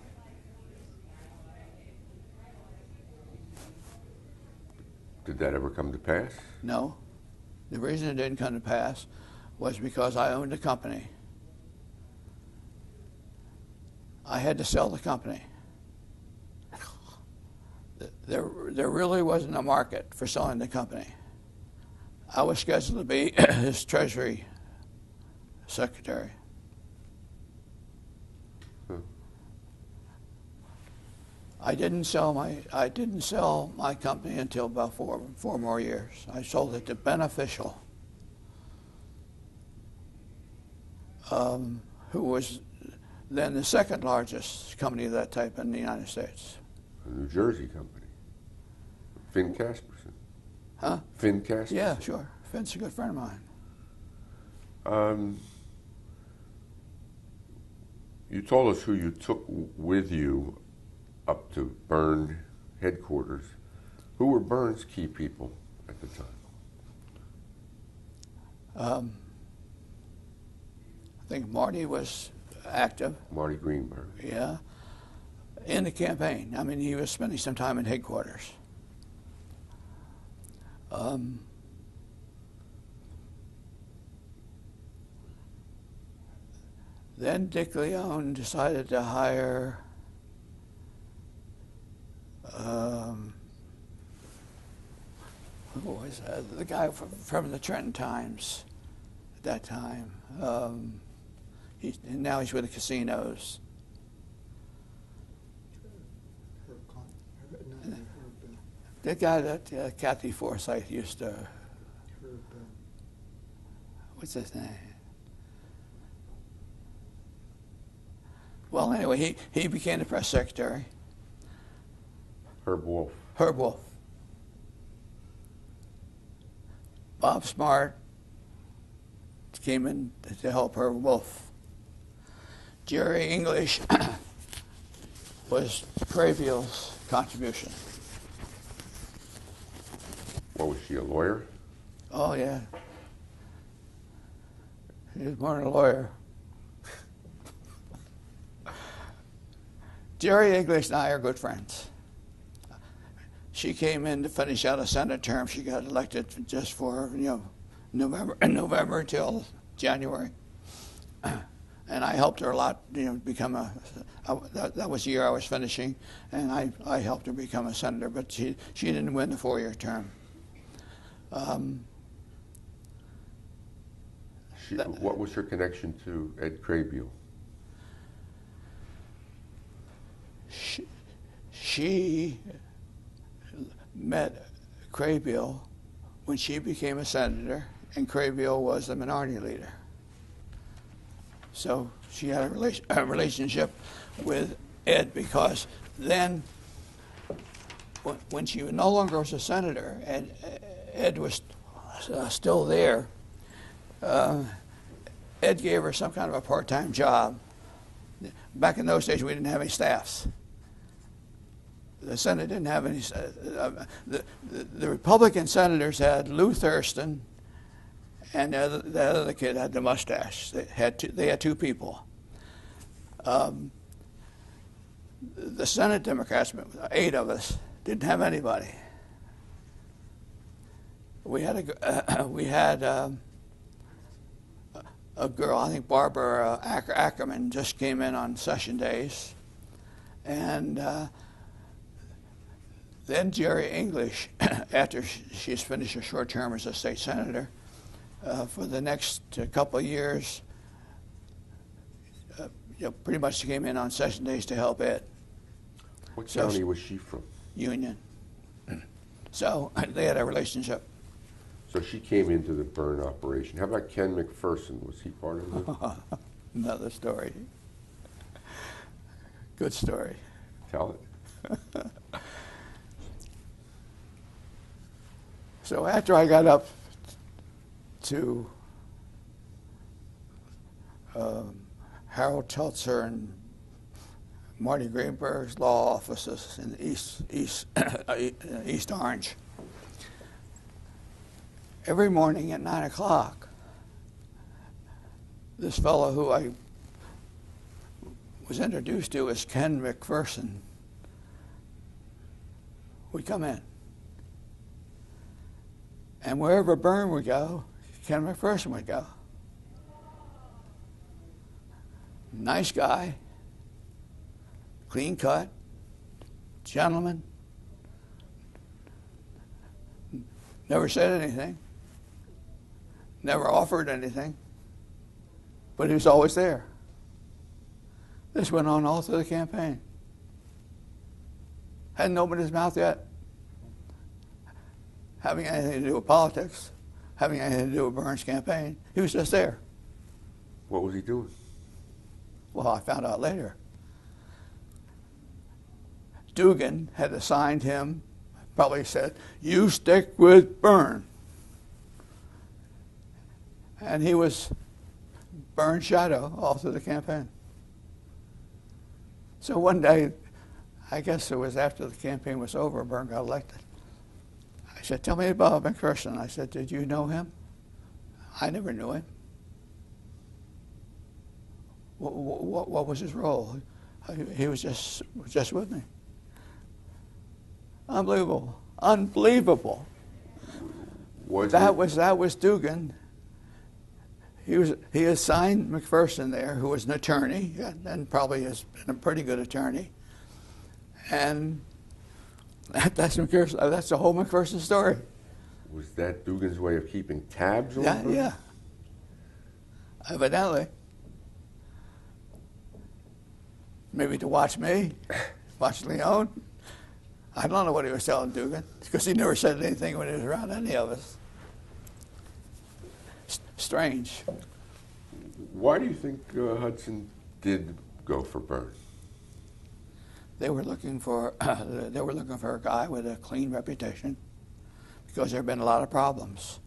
Did that ever come to pass? No. The reason it didn't come to pass was because I owned the company. I had to sell the company. There really wasn't a market for selling the company. I was scheduled to be his Treasury secretary. I didn't sell my company until about four more years. I sold it to Beneficial, who was then the second largest company of that type in the United States. A New Jersey company. Finn Casperson. Huh? Finn Casperson? Yeah, sure. Finn's a good friend of mine. You told us who you took with you up to Byrne headquarters. Who were Byrne's key people at the time? I think Marty was active. Marty Greenberg. Yeah. In the campaign. I mean, he was spending some time in headquarters. Then Dick Leone decided to hire who was the guy from the Trenton Times at that time. Now he's with the casinos. The guy that Kathy Forsythe used to. What's his name? Well, anyway, he became the press secretary. Herb Wolf. Herb Wolf. Bob Smart came in to help Herb Wolf. Jerry English was Crayville's contribution. What was she, a lawyer? Oh, yeah. He was more than a lawyer. Jerry English and I are good friends. She came in to finish out a Senate term. She got elected just for, November till January. And I helped her a lot, become that was the year I was finishing, and I helped her become a senator, but she didn't win the 4-year term. What was her connection to Ed Krabiel? She met Krabiel when she became a senator, and Krabiel was the minority leader. So she had a relationship with Ed, because then, when she no longer was a senator, and Ed was still there, Ed gave her some kind of a part-time job. Back in those days, we didn't have any staffs. The Senate didn't have any. The Republican senators had Lou Thurston, and the other kid had the mustache. They had two people. The Senate Democrats, 8 of us, didn't have anybody. We had a girl, I think Barbara Ackerman, just came in on session days, and then Jerry English, after she's finished her short term as a state senator, for the next couple of years, pretty much came in on session days to help Ed. What county was she from? Union. So they had a relationship. So she came into the burn operation. How about Ken McPherson? Was he part of it? Another story. Good story. Tell it. So after I got up to Harold Teltzer and Marty Greenberg's law offices in East Orange, every morning at 9 o'clock, this fellow who I was introduced to as Ken McPherson would come in. And wherever Byrne would go, Ken McPherson would go. Nice guy, clean cut, gentleman, never said anything, never offered anything, but he was always there. This went on all through the campaign. Hadn't opened his mouth yet, having anything to do with politics, having anything to do with Byrne's campaign. He was just there. What was he doing? Well, I found out later. Dugan had assigned him, probably said, "You stick with Byrne." And he was Byrne's shadow all through the campaign. So one day, I guess it was after the campaign was over, Byrne got elected. I said, "Tell me about McPherson." I said, "Did you know him?" "I never knew him." What was his role? He was just with me. Unbelievable. Unbelievable. That was Dugan. He assigned McPherson there, who was an attorney, and probably has been a pretty good attorney. And that's the whole McPherson story. Was that Dugan's way of keeping tabs on him? Yeah. Evidently. Maybe to watch me, watch Leon. I don't know what he was telling Dugan, because he never said anything when he was around any of us. Strange. Why do you think Hudson did go for Byrne? They were looking for a guy with a clean reputation, because there have been a lot of problems.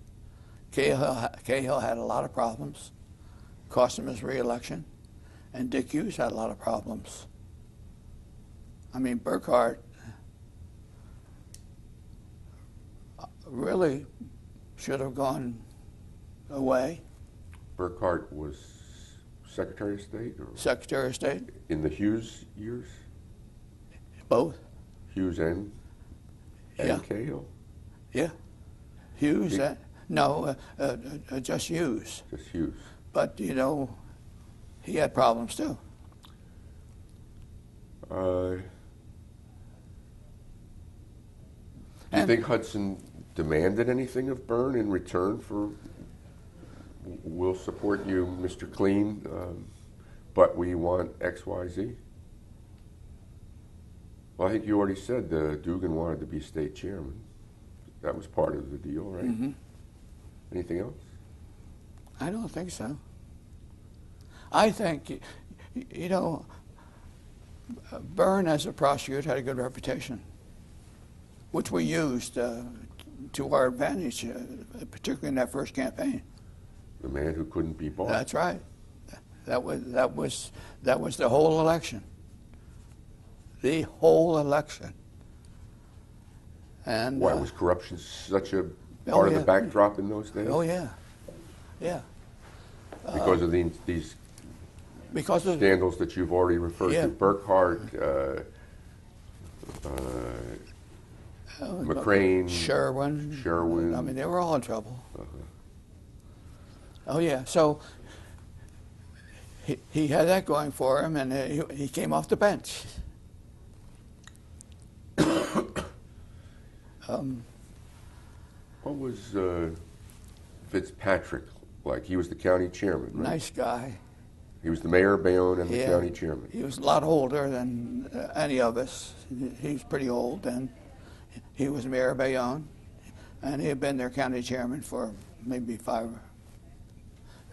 Cahill had a lot of problems, cost him his re-election, and Dick Hughes had a lot of problems. I mean, Burkhart really should have gone away. Burkhart was Secretary of State? Or Secretary of State. In the Hughes years? Both. Hughes and Cahill? Yeah. Hughes No, just Hughes. Just Hughes. But, you know, he had problems too. Do you think Hudson demanded anything of Byrne in return for, we'll support you, Mr. Clean, but we want X, Y, Z? Well, I think you already said Dugan wanted to be state chairman. That was part of the deal, right? Mm-hmm. Anything else? I don't think so. I think, you know, Byrne as a prosecutor had a good reputation, which we used to our advantage, particularly in that first campaign. The man who couldn't be bought. That's right. That was the whole election. The whole election. And why was corruption such a part of the backdrop in those days? Oh yeah, yeah. Because of these because of scandals that you've already referred to, Burkhart, McCrane, Sherwin. I mean, they were all in trouble. Oh yeah. So he had that going for him, and he came off the bench. What was Fitzpatrick like? He was the county chairman, right? Nice guy. He was the mayor of Bayonne and the county chairman. He was a lot older than any of us. He was pretty old then. He was mayor of Bayonne, and he had been their county chairman for maybe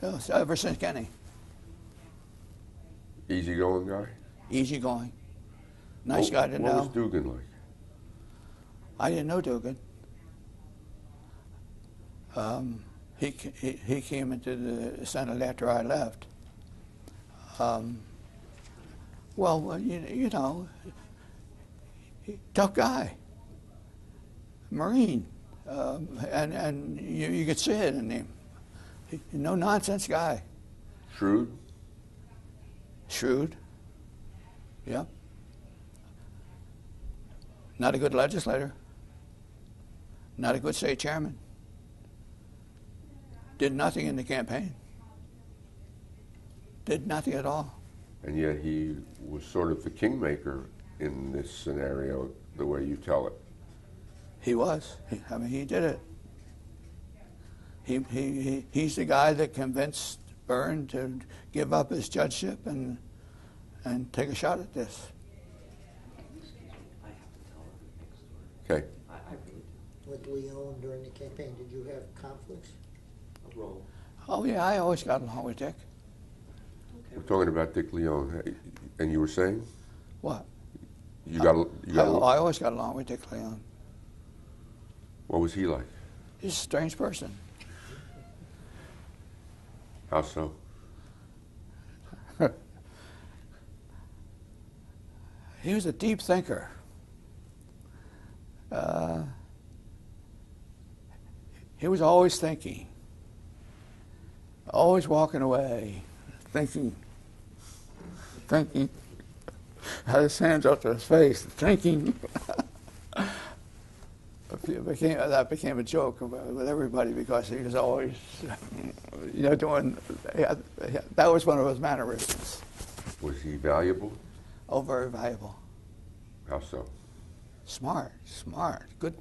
ever since Kenny. Easygoing guy? Easygoing. Nice guy to know. What was Dugan like? I didn't know Dugan. He came into the Senate after I left. Well, you know, tough guy, Marine, and you could see it in him. No nonsense guy. Shrewd? Shrewd. Yep. Not a good legislator. Not a good state chairman. Did nothing in the campaign. Did nothing at all. And yet he was sort of the kingmaker in this scenario, the way you tell it. He was. I mean, he did it. He's the guy that convinced Byrne to give up his judgeship and take a shot at this. Okay. With Leon during the campaign, did you have conflicts? A role. Oh yeah, I always got along with Dick. We're talking about Dick Leon, and you were saying? What? You got I always got along with Dick Leon. What was he like? He's a strange person. How so? He was a deep thinker. He was always thinking, always walking away, thinking, had his hands up to his face, thinking. That became a joke with everybody because he was always, doing. That was one of his mannerisms. Was he valuable? Oh, very valuable. How so? Smart, good.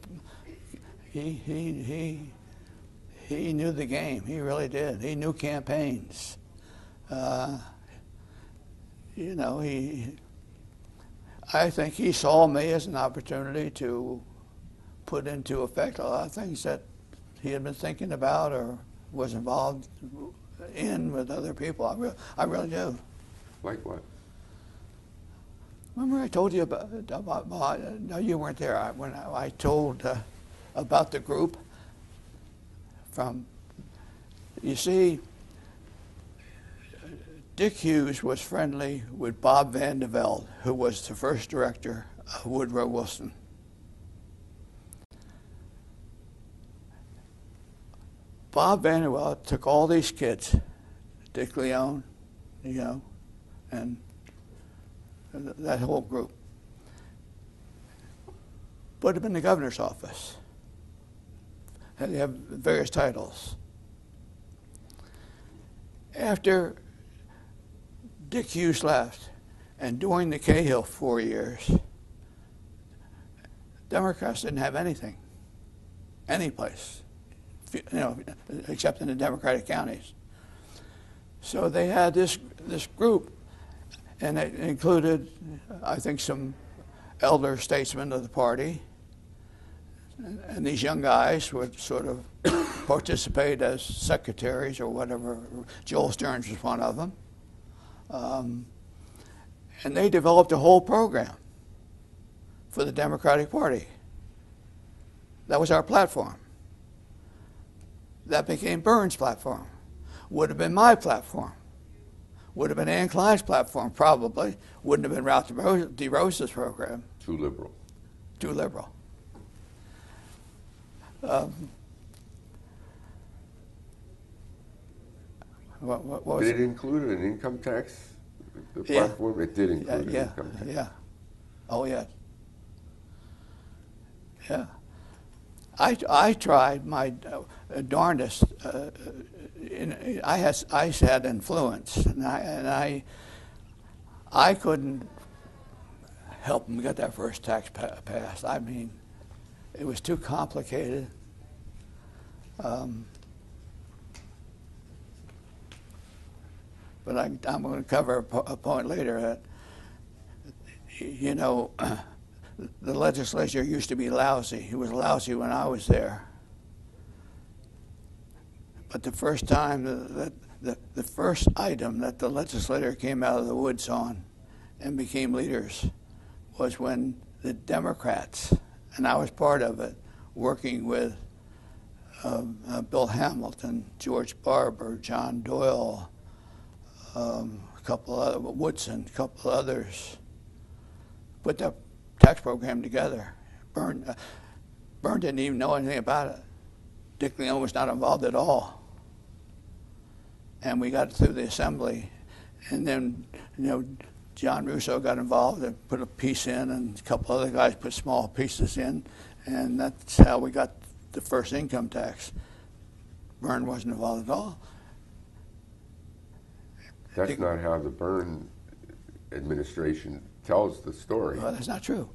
He knew the game. He really did. He knew campaigns. I think he saw me as an opportunity to put into effect a lot of things that he had been thinking about or was involved in with other people. I really do. Like what? Remember I told you about no, you weren't there, when I told about the group you see, Dick Hughes was friendly with Bob Van de Velde, who was the first director of Woodrow Wilson. Bob Van de Velde took all these kids, Dick Leon, and that whole group, put them in the governor's office. They have various titles. After Dick Hughes left, and during the Cahill 4 years, Democrats didn't have anything, any place, except in the Democratic counties. So they had this group, and it included, I think, some elder statesmen of the party, and these young guys would sort of participate as secretaries or whatever. Joel Stearns was one of them. And they developed a whole program for the Democratic Party. That was our platform. That became Burns' platform. Would have been my platform. Would have been Ann Klein's platform, probably. Wouldn't have been Ralph DeRosa's program. Too liberal. Too liberal. What was Did it include an income tax? The platform? It did include an income tax. Yeah. Oh, yeah. Yeah. I tried my darndest. I had influence, and I couldn't help them get that first tax passed. I mean, it was too complicated. But I'm going to cover a point later that, the legislature used to be lousy. It was lousy when I was there. But the first time, the first item that the legislature came out of the woods on and became leaders was when the Democrats, and I was part of it, working with Bill Hamilton, George Barber, John Doyle, a couple of Woodson, a couple of others, put that tax program together. Byrne didn't even know anything about it. Dick Leone was not involved at all. And we got it through the assembly. And then, John Russo got involved and put a piece in, and a couple other guys put small pieces in, and that's how we got the first income tax. Byrne wasn't involved at all. That's not how the Byrne administration tells the story. Well, that's not true.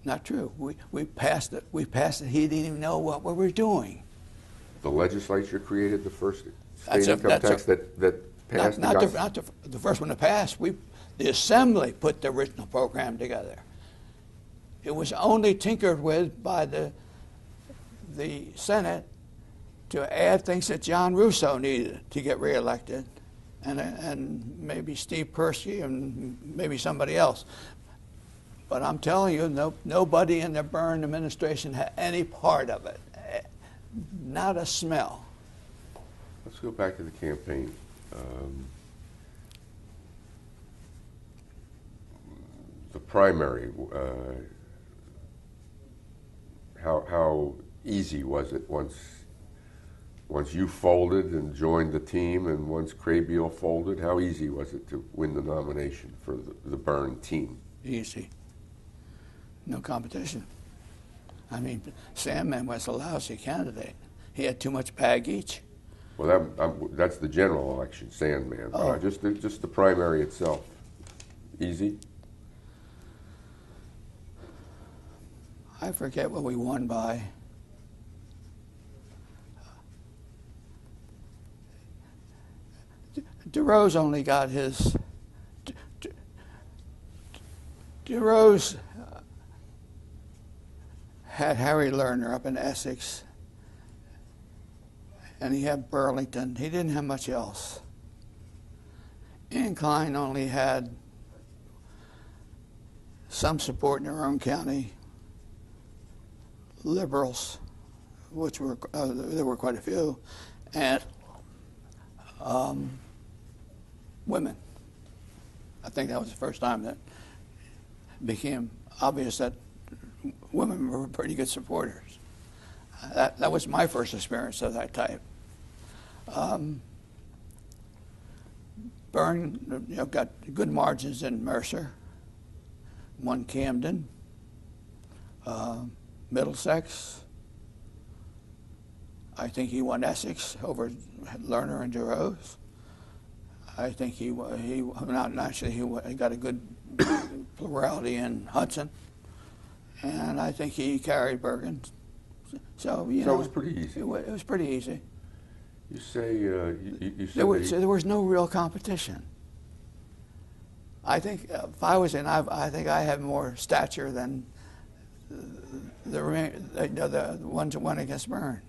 Not true. We passed it. He didn't even know what we were doing. The legislature created the first state income tax that passed. Not the first one to pass. The assembly put the original program together. It was only tinkered with by the Senate to add things that John Russo needed to get reelected, and maybe Steve Persky and maybe somebody else. But I'm telling you, nobody in the Byrne administration had any part of it. Not a smell. Let's go back to the campaign. The primary, how easy was it once you folded and joined the team, and once Craybiel folded? How easy was it to win the nomination for the Byrne team? Easy. No competition. I mean, Sandman was a lousy candidate. He had too much baggage. Well, that's the general election, Sandman. Oh. Just the primary itself. Easy? I forget what we won by. DeRose only got his. DeRose had Harry Lerner up in Essex, and he had Burlington. He didn't have much else. Ann Klein only had some support in her own county. Liberals, which were there were quite a few, and women. I think that was the first time that it became obvious that women were pretty good supporters. That was my first experience of that type. Byrne, got good margins in Mercer, won Camden, Middlesex, I think he won Essex over Lerner and DeRose. I think he got a good plurality in Hudson, and I think he carried Bergen. So it was pretty easy. It was pretty easy. You say you said There was no real competition. I think if I was in, I think I had more stature than the ones that went against Byrne.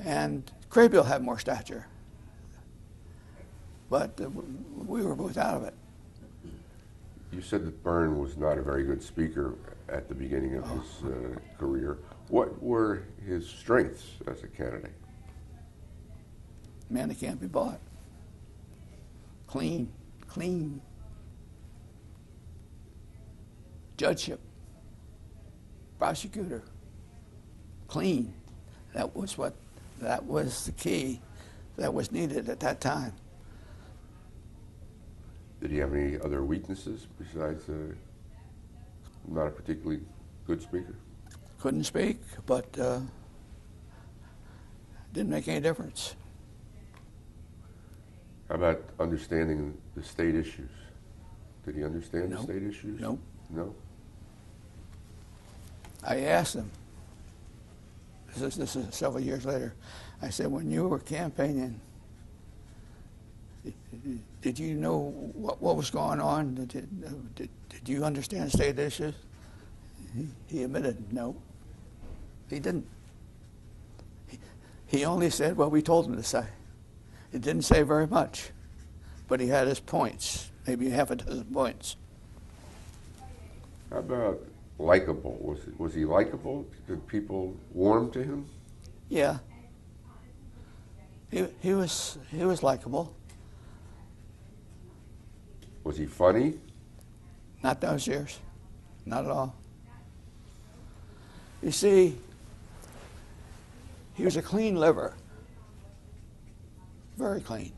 And Craybill had more stature. But we were both out of it. You said that Byrne was not a very good speaker at the beginning of his career. What were his strengths as a candidate? Man that can't be bought. Clean. Judgeship. Prosecutor. Clean. That was the key that was needed at that time. Did he have any other weaknesses besides not a particularly good speaker? Couldn't speak, but didn't make any difference. How about understanding the state issues? Did he understand the state issues? Nope. No? I asked him, this is several years later, I said, when you were campaigning, did you know what was going on? Did you understand state issues? He admitted, no, he didn't. He only said what we told him to say. He didn't say very much, but he had his points, maybe half a dozen points. How about likable? Was he likable? Did people warm to him? Yeah. He was likable. Was he funny? Not those years. Not at all. You see, he was a clean liver. Very clean.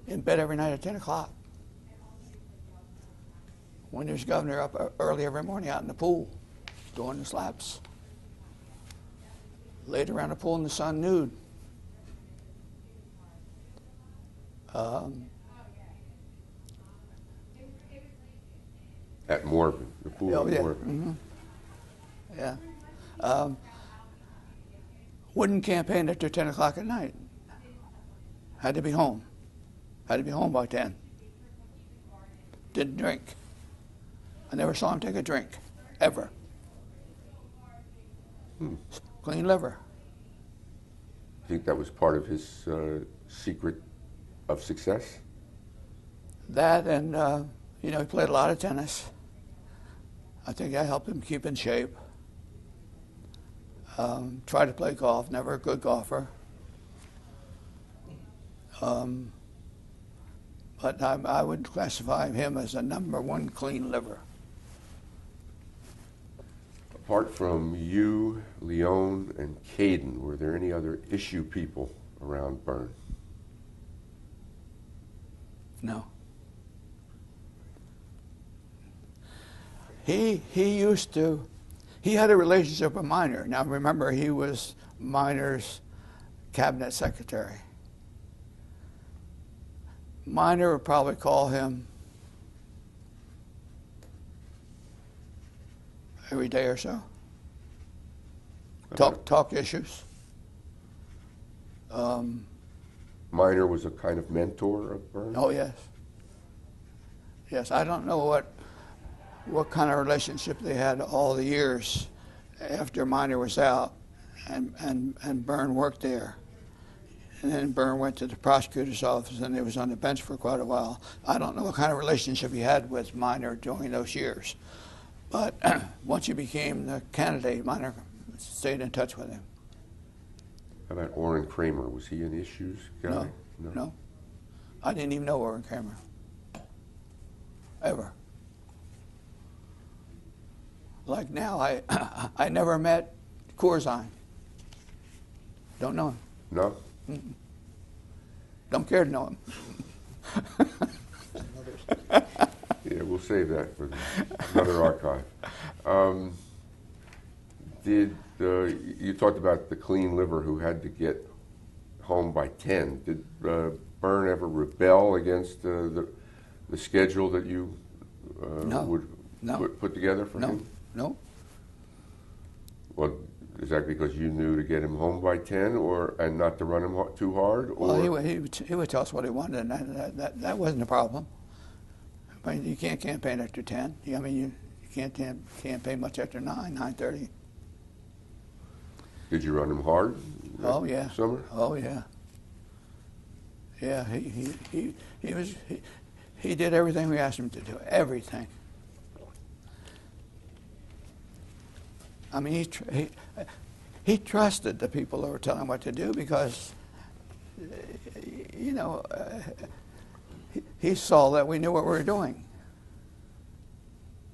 In bed every night at 10 o'clock. When he was governor, up early every morning out in the pool, doing the slaps. Laid around the pool in the sun nude. At Morven, the pool at Morven. Mm-hmm. Yeah. Wouldn't campaign after 10 o'clock at night. Had to be home. Had to be home by 10. Didn't drink. I never saw him take a drink, ever. Clean liver. You think that was part of his secret of success? That and, he played a lot of tennis. I think that helped him keep in shape. Tried to play golf, never a good golfer. But I would classify him as a #1 clean liver. Apart from you, Leon, and Caden, were there any other issue people around Byrne? No. He had a relationship with Miner. Now remember, he was Miner's cabinet secretary. Miner would probably call him every day or so. Talk issues. Miner was a kind of mentor of Byrne? Oh, yes. Yes, I don't know what kind of relationship they had all the years after Miner was out and Byrne worked there. And then Byrne went to the prosecutor's office and he was on the bench for quite a while. I don't know what kind of relationship he had with Miner during those years. But once he became the candidate, Miner stayed in touch with him. How about Aron Kramer? Was he an issues guy? No. I didn't even know Aron Kramer. Ever. Like now, I never met Corzine. Don't know him. No? Mm-mm. Don't care to know him. Yeah, we'll save that for another archive. Did you talked about the clean liver who had to get home by 10? Did Byrne ever rebel against the schedule that you would put together for him? No. Well, is that because you knew to get him home by 10, and not to run him too hard? Or? Well, he would tell us what he wanted, and that wasn't a problem. I mean, you can't campaign after 10. I mean, you can't campaign much after 9:30. Did you run him hard? Oh yeah. Summer? Oh yeah. Yeah, he did everything we asked him to do. Everything. I mean, he trusted the people that were telling him what to do because, you know, he saw that we knew what we were doing.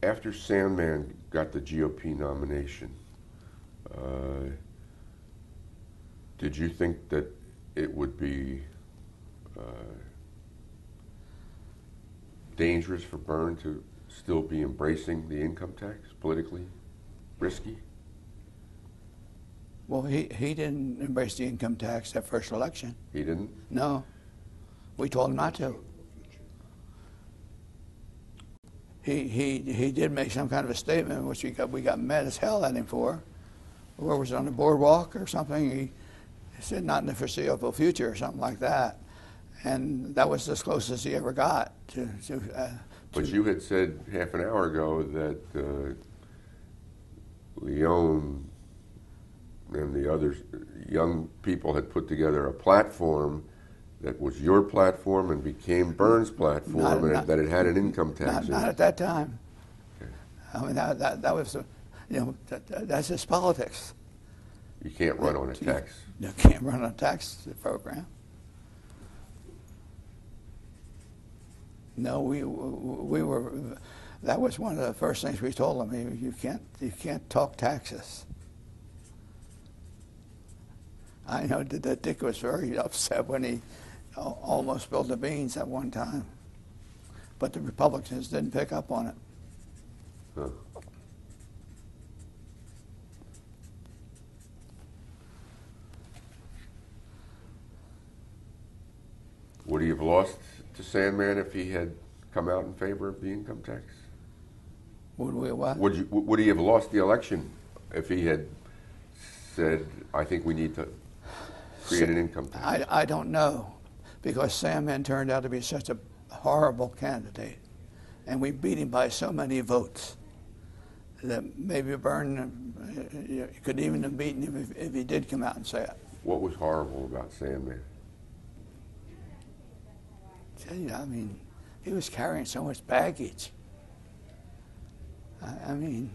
After Sandman got the GOP nomination, did you think that it would be dangerous for Byrne to still be embracing the income tax, politically risky? Well, he didn't embrace the income tax that first election. He didn't? No. We told him not to. He did make some kind of a statement, which we got mad as hell at him for. Where was it, on the boardwalk or something? He said not in the foreseeable future or something like that. And that was as close as he ever got to But you had said half an hour ago that Leon and the other young people had put together a platform that was your platform and became Byrne's platform, and that it had an income tax. Not at that time. Okay. I mean, that was, that's just politics. You can't run on a tax. You can't run on a tax program. No, we were. That was one of the first things we told him. You can't talk taxes. I know that Dick was very upset when he almost spilled the beans at one time, but the Republicans didn't pick up on it. Huh. Would he have lost to Sandman if he had come out in favor of the income tax? Would we what? Would he have lost the election if he had said, "I think we need to create an income tax"? I don't know, because Sandman turned out to be such a horrible candidate, and we beat him by so many votes that maybe Byrne could even have beaten him if he did come out and say it. What was horrible about Sandman? I mean, he was carrying so much baggage. I mean,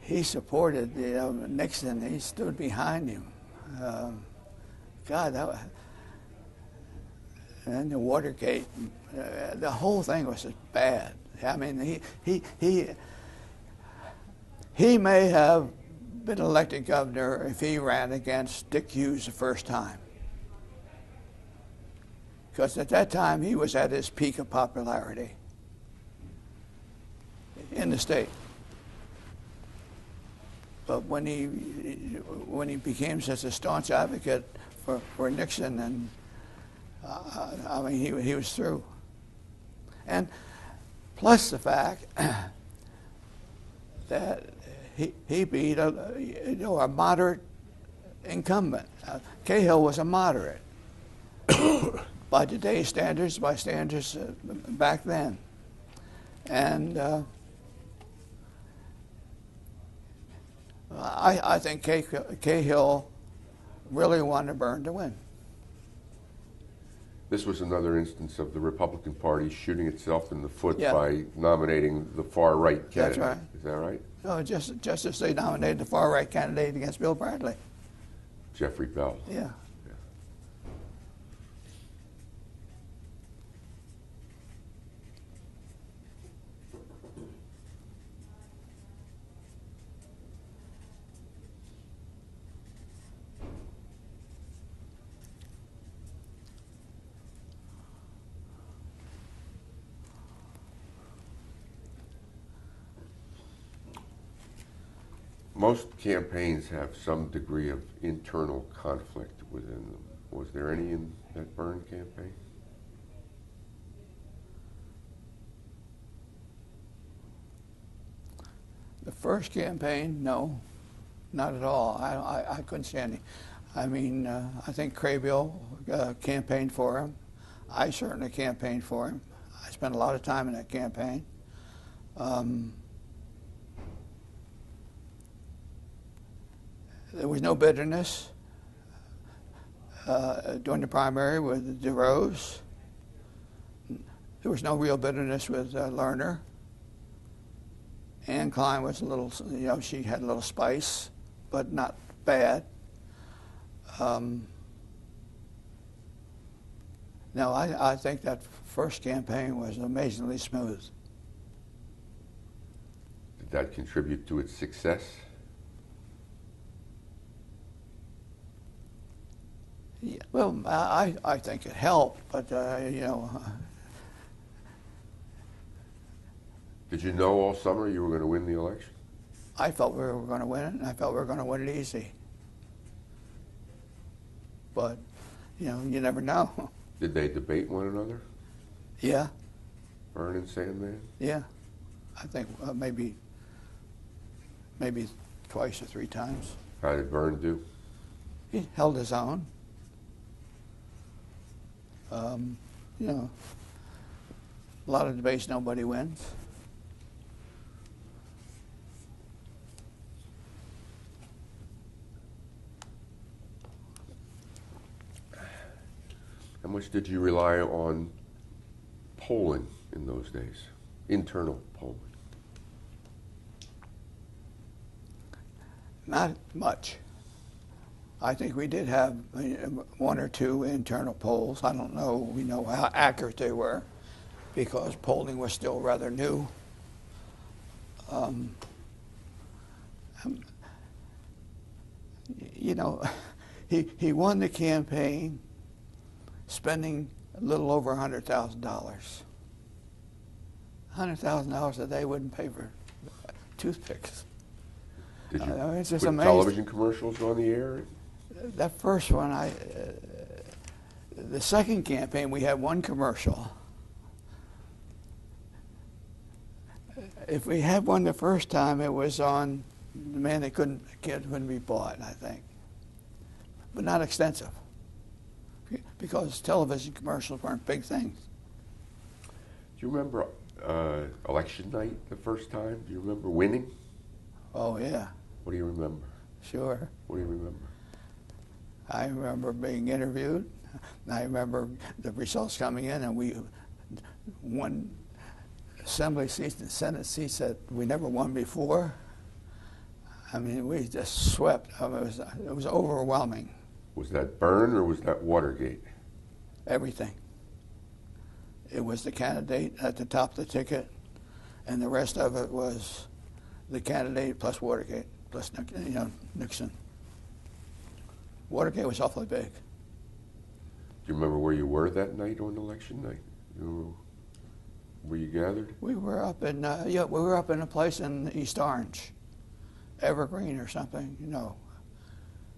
he supported Nixon. He stood behind him. God, and the Watergate, the whole thing was just bad. I mean, he may have been elected governor if he ran against Dick Hughes the first time. Because at that time, he was at his peak of popularity in the state. But when he became such a staunch advocate for Nixon, and I mean, he was through. And plus the fact that he beat a moderate incumbent. Cahill was a moderate. By today's standards, by standards back then. And I think Cahill really wanted Byrne to win. This was another instance of the Republican Party shooting itself in the foot Yeah. by nominating the far-right candidate. That's right. Is that right? No, just as they nominated the far-right candidate against Bill Bradley. Jeffrey Bell. Yeah. Most campaigns have some degree of internal conflict within them. Was there any in that Byrne campaign? The first campaign, no, not at all. I couldn't see any. I mean, I think Craybill campaigned for him. I certainly campaigned for him. I spent a lot of time in that campaign. There was no bitterness during the primary with DeRose. There was no real bitterness with Lerner. Ann Klein was a little, she had a little spice, but not bad. No, I think that first campaign was amazingly smooth. Did that contribute to its success? Yeah, well, I think it helped, but Did you know all summer you were going to win the election? I felt we were going to win it, and I felt we were going to win it easy. But, you never know. Did they debate one another? Yeah. Byrne and Sandman? Yeah. I think maybe twice or three times. How did Byrne do? He held his own. A lot of debates, nobody wins. How much did you rely on polling in those days? Internal polling? Not much. I think we did have one or two internal polls. I don't know, how accurate they were because polling was still rather new. He won the campaign spending a little over $100,000. $100,000 a day wouldn't pay for toothpicks. Did you It's just put amazing. television commercials on the air? That first one, the second campaign, we had one commercial. If we had one the first time, it was on the man that couldn't be bought, I think, but not extensive, because television commercials weren't big things. Do you remember election night the first time? Do you remember winning? Oh yeah. What do you remember? Sure. What do you remember? I remember being interviewed. I remember the results coming in, and we won assembly seats and Senate seats that we never won before. I mean, we just swept. It was overwhelming. Was that Byrne or was that Watergate? Everything. It was the candidate at the top of the ticket, and the rest of it was the candidate plus Watergate plus Nixon. Watergate was awfully big. Do you remember where you were that night on election night? Were you gathered? We were up in we were up in a place in East Orange, Evergreen or something.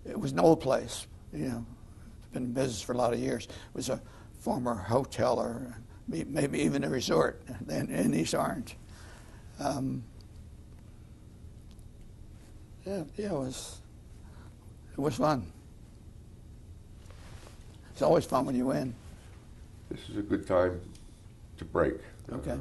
It was an old place. It's been in business for a lot of years. It was a former hotel or maybe even a resort in East Orange. It was fun. It's always fun when you win. This is a good time to break. Okay.